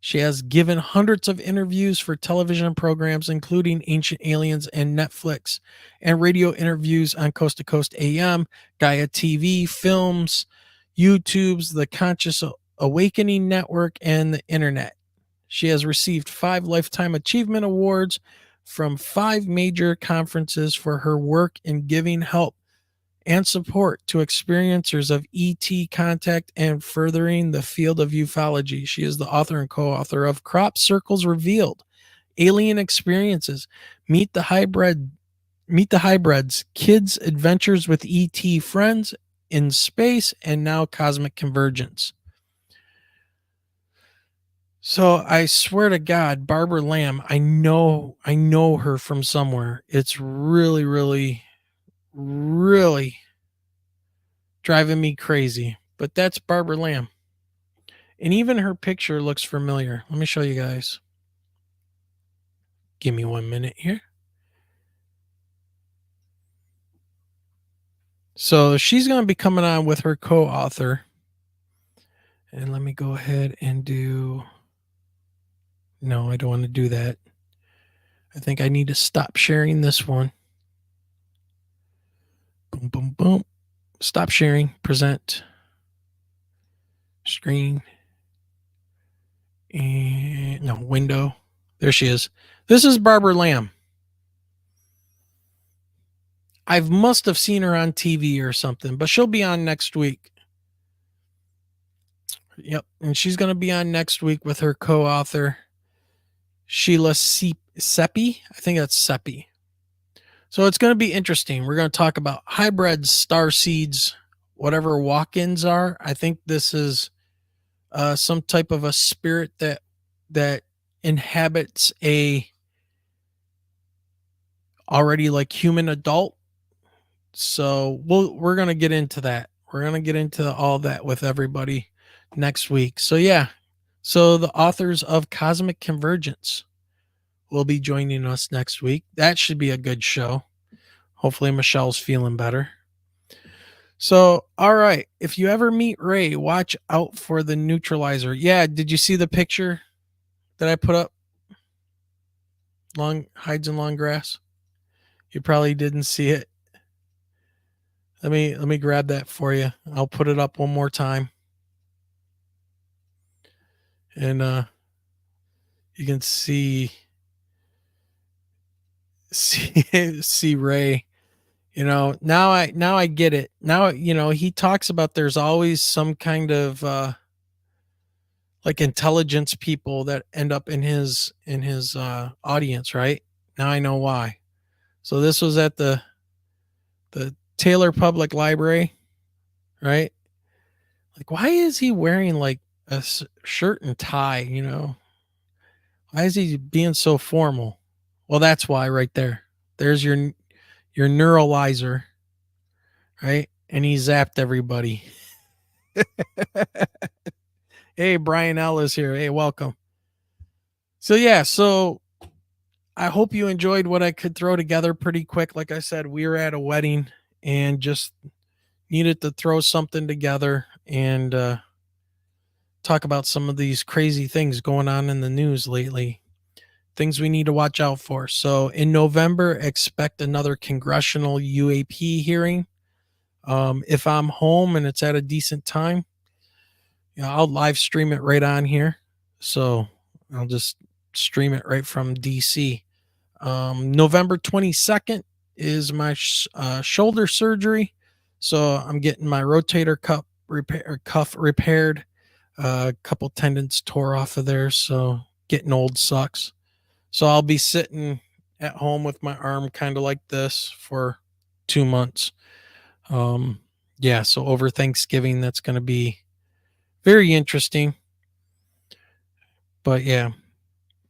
She has given hundreds of interviews for television programs, including Ancient Aliens and Netflix, and radio interviews on Coast to Coast AM, Gaia TV, films, YouTube's The Conscious Awakening Network, and the Internet. She has received 5 Lifetime Achievement Awards from 5 major conferences for her work in giving help and support to experiencers of ET contact and furthering the field of ufology. She is the author and co-author of Crop Circles Revealed, Alien Experiences, Meet the Hybrids, Kids' Adventures with ET Friends, In Space, and now Cosmic Convergence. So I swear to God, Barbara Lamb, I know her from somewhere. It's really, really, really driving me crazy. But that's Barbara Lamb. And even her picture looks familiar. Let me show you guys. Give me 1 minute here. So she's going to be coming on with her co-author. And let me go ahead and do... No, I don't want to do that. I think I need to stop sharing this one. Boom, boom, boom. Stop sharing. Present. Screen. And no, window. There she is. This is Barbara Lamb. I must have seen her on TV or something, but she'll be on next week. Yep. And she's going to be on next week with her co-author, Sheila Seppi. I think that's Seppi. So it's going to be interesting. We're going to talk about hybrids, star seeds, whatever walk-ins are. I think this is some type of a spirit that inhabits a already like human adult. So we're going to get into that. We're going to get into all that with everybody next week. So yeah. So the authors of Cosmic Convergence will be joining us next week. That should be a good show. Hopefully Michelle's feeling better. So, all right. If you ever meet Ray, watch out for the neutralizer. Yeah. Did you see the picture that I put up? Hides in long grass. You probably didn't see it. Let me grab that for you. I'll put it up one more time. And you can see Ray. Now I get it. Now, he talks about there's always some kind of like intelligence people that end up in his audience, right? Now I know why. So this was at the Taylor Public Library, right? Like, why is he wearing like a shirt and tie, Why is he being so formal? Well, that's why right there. There's your neuralizer, right? And he zapped everybody. Hey, Brian L is here. Hey, welcome. So yeah, I hope you enjoyed what I could throw together pretty quick. Like I said, we were at a wedding and just needed to throw something together and talk about some of these crazy things going on in the news lately. Things we need to watch out for. So in November, expect another congressional UAP hearing. If I'm home and it's at a decent time, I'll live stream it right on here. So I'll just stream it right from DC. November 22nd is my shoulder surgery. So I'm getting my rotator cuff repaired. A couple tendons tore off of there. So getting old sucks. So I'll be sitting at home with my arm kind of like this for 2 months. Yeah, so over Thanksgiving, that's going to be very interesting. But yeah.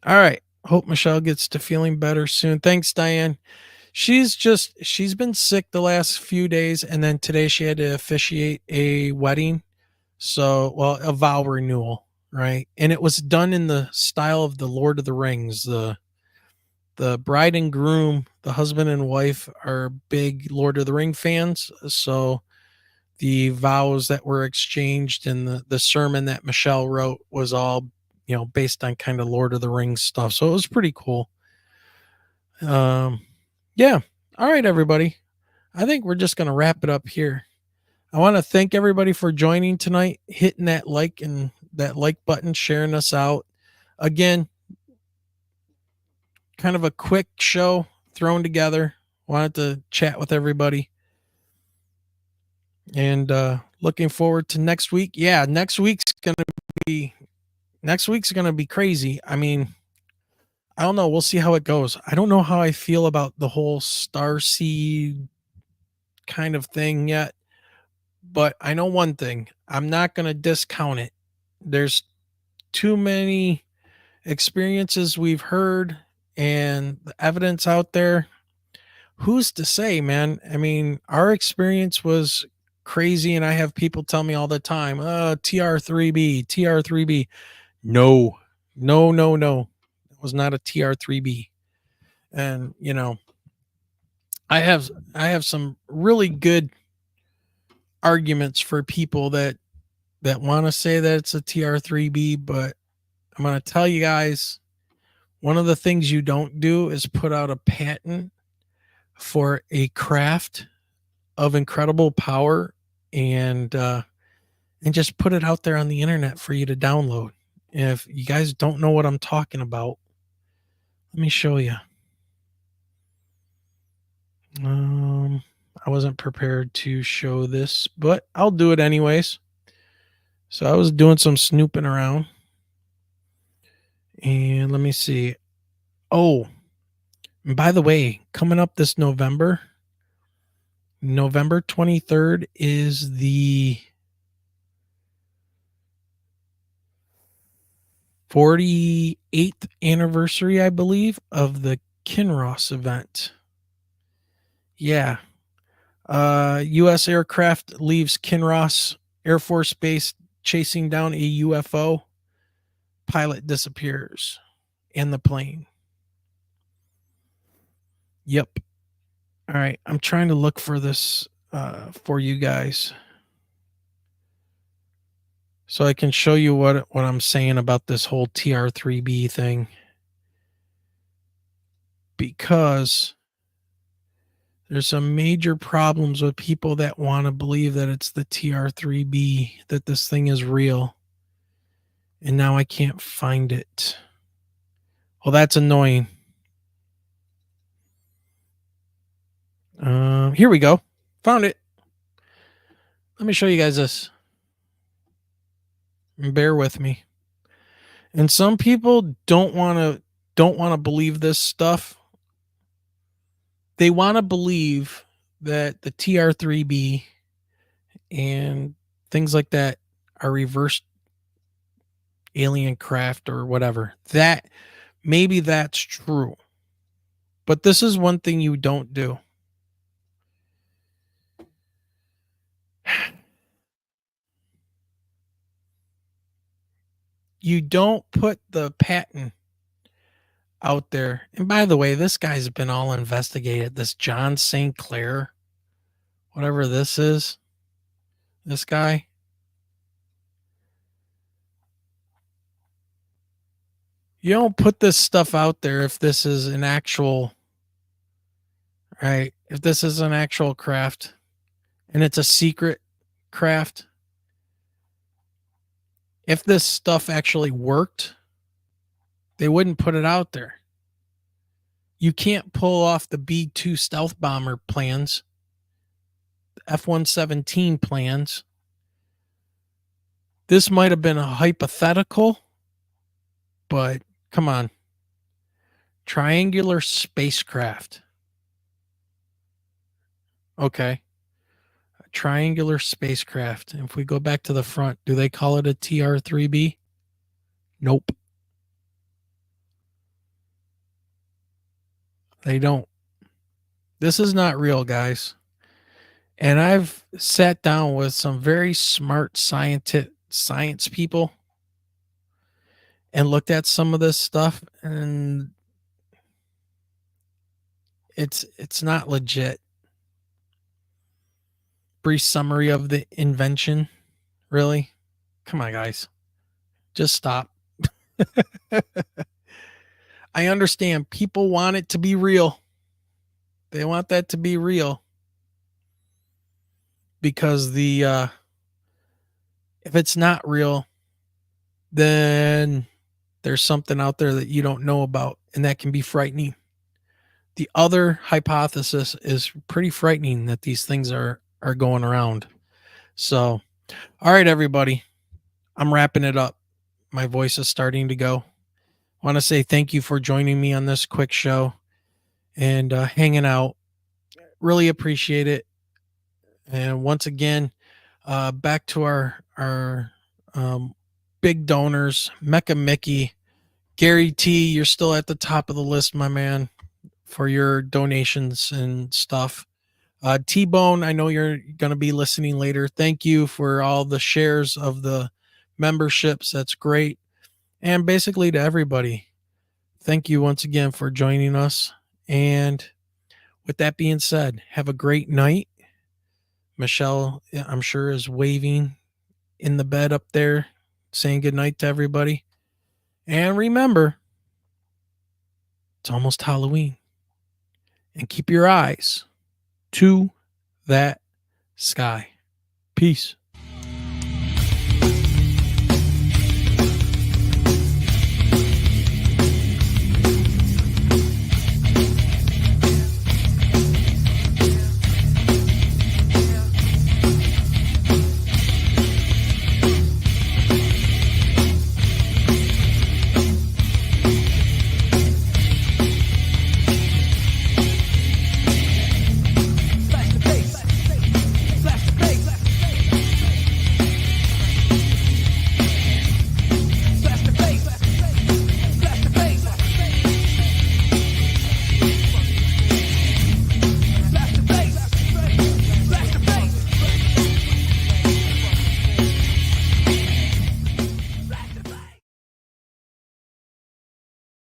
All right. Hope Michelle gets to feeling better soon. Thanks, Diane. She's been sick the last few days, and then today she had to officiate a wedding. So, a vow renewal, right? And it was done in the style of the Lord of the Rings. The bride and groom, the husband and wife, are big Lord of the Ring fans. So the vows that were exchanged and the sermon that Michelle wrote was all, based on kind of Lord of the Rings stuff. So it was pretty cool. Yeah. All right, everybody. I think we're just going to wrap it up here. I want to thank everybody for joining tonight, hitting that like button, sharing us out. Again, kind of a quick show thrown together. Wanted to chat with everybody. And looking forward to next week. Yeah, next week's gonna be crazy. I mean, I don't know. We'll see how it goes. I don't know how I feel about the whole starseed kind of thing yet, but I know one thing. I'm not gonna discount it. There's too many experiences we've heard and the evidence out there. Who's to say, man? I mean, our experience was crazy, and I have people tell me all the time, TR3B, TR3B. No, no, no, no. It was not a TR3B. And, you know, I have some really good arguments for people that want to say that it's a TR3B, but I'm going to tell you guys, one of the things you don't do is put out a patent for a craft of incredible power and just put it out there on the internet for you to download. If you guys don't know what I'm talking about, let me show you. I wasn't prepared to show this, but I'll do it anyways. So I was doing some snooping around, and let me see. Oh, and by the way, coming up this November 23rd is the 48th anniversary, I believe, of the Kinross event. Yeah. U.S. aircraft leaves Kinross Air Force Base chasing down a UFO. Pilot disappears in the plane. Yep. All right. I'm trying to look for this for you guys, so I can show you what I'm saying about this whole TR3B thing. Because there's some major problems with people that want to believe that it's the TR3B, that this thing is real. And now I can't find it. Well, that's annoying. Here we go. Found it. Let me show you guys this. Bear with me. And some people don't want to believe this stuff. They want to believe that the TR3B and things like that are reversed alien craft or whatever. That maybe that's true. But this is one thing you don't do. You don't put the patent out there. And by the way, this guy's been all investigated. This John St. Clair, whatever this is, this guy. You don't put this stuff out there if this is an actual, right? If this is an actual craft and it's a secret craft. If this stuff actually worked, they wouldn't put it out there. You can't pull off the B-2 stealth bomber plans, the F-117 plans. This might have been a hypothetical, but come on. Triangular spacecraft. Okay. A triangular spacecraft. If we go back to the front, do they call it a TR-3B? Nope. They don't. This is not real, guys. And I've sat down with some very smart science people and looked at some of this stuff, and it's not legit. Brief summary of the invention. Really? Come on, guys. Just stop. I understand people want it to be real. They want that to be real. Because if it's not real, then there's something out there that you don't know about. and that can be frightening. The other hypothesis is pretty frightening, that these things are going around. So, all right, everybody, I'm wrapping it up. My voice is starting to go. I want to say thank you for joining me on this quick show and hanging out. Really appreciate it. And once again, back to our big donors, Mecca Mickey, Gary T. You're still at the top of the list, my man, for your donations and stuff. T-Bone, I know you're going to be listening later. Thank you for all the shares of the memberships. That's great. And basically to everybody, thank you once again for joining us. And with that being said, have a great night. Michelle, I'm sure, is waving in the bed up there, saying good night to everybody. And remember, it's almost Halloween. And keep your eyes to that sky. Peace.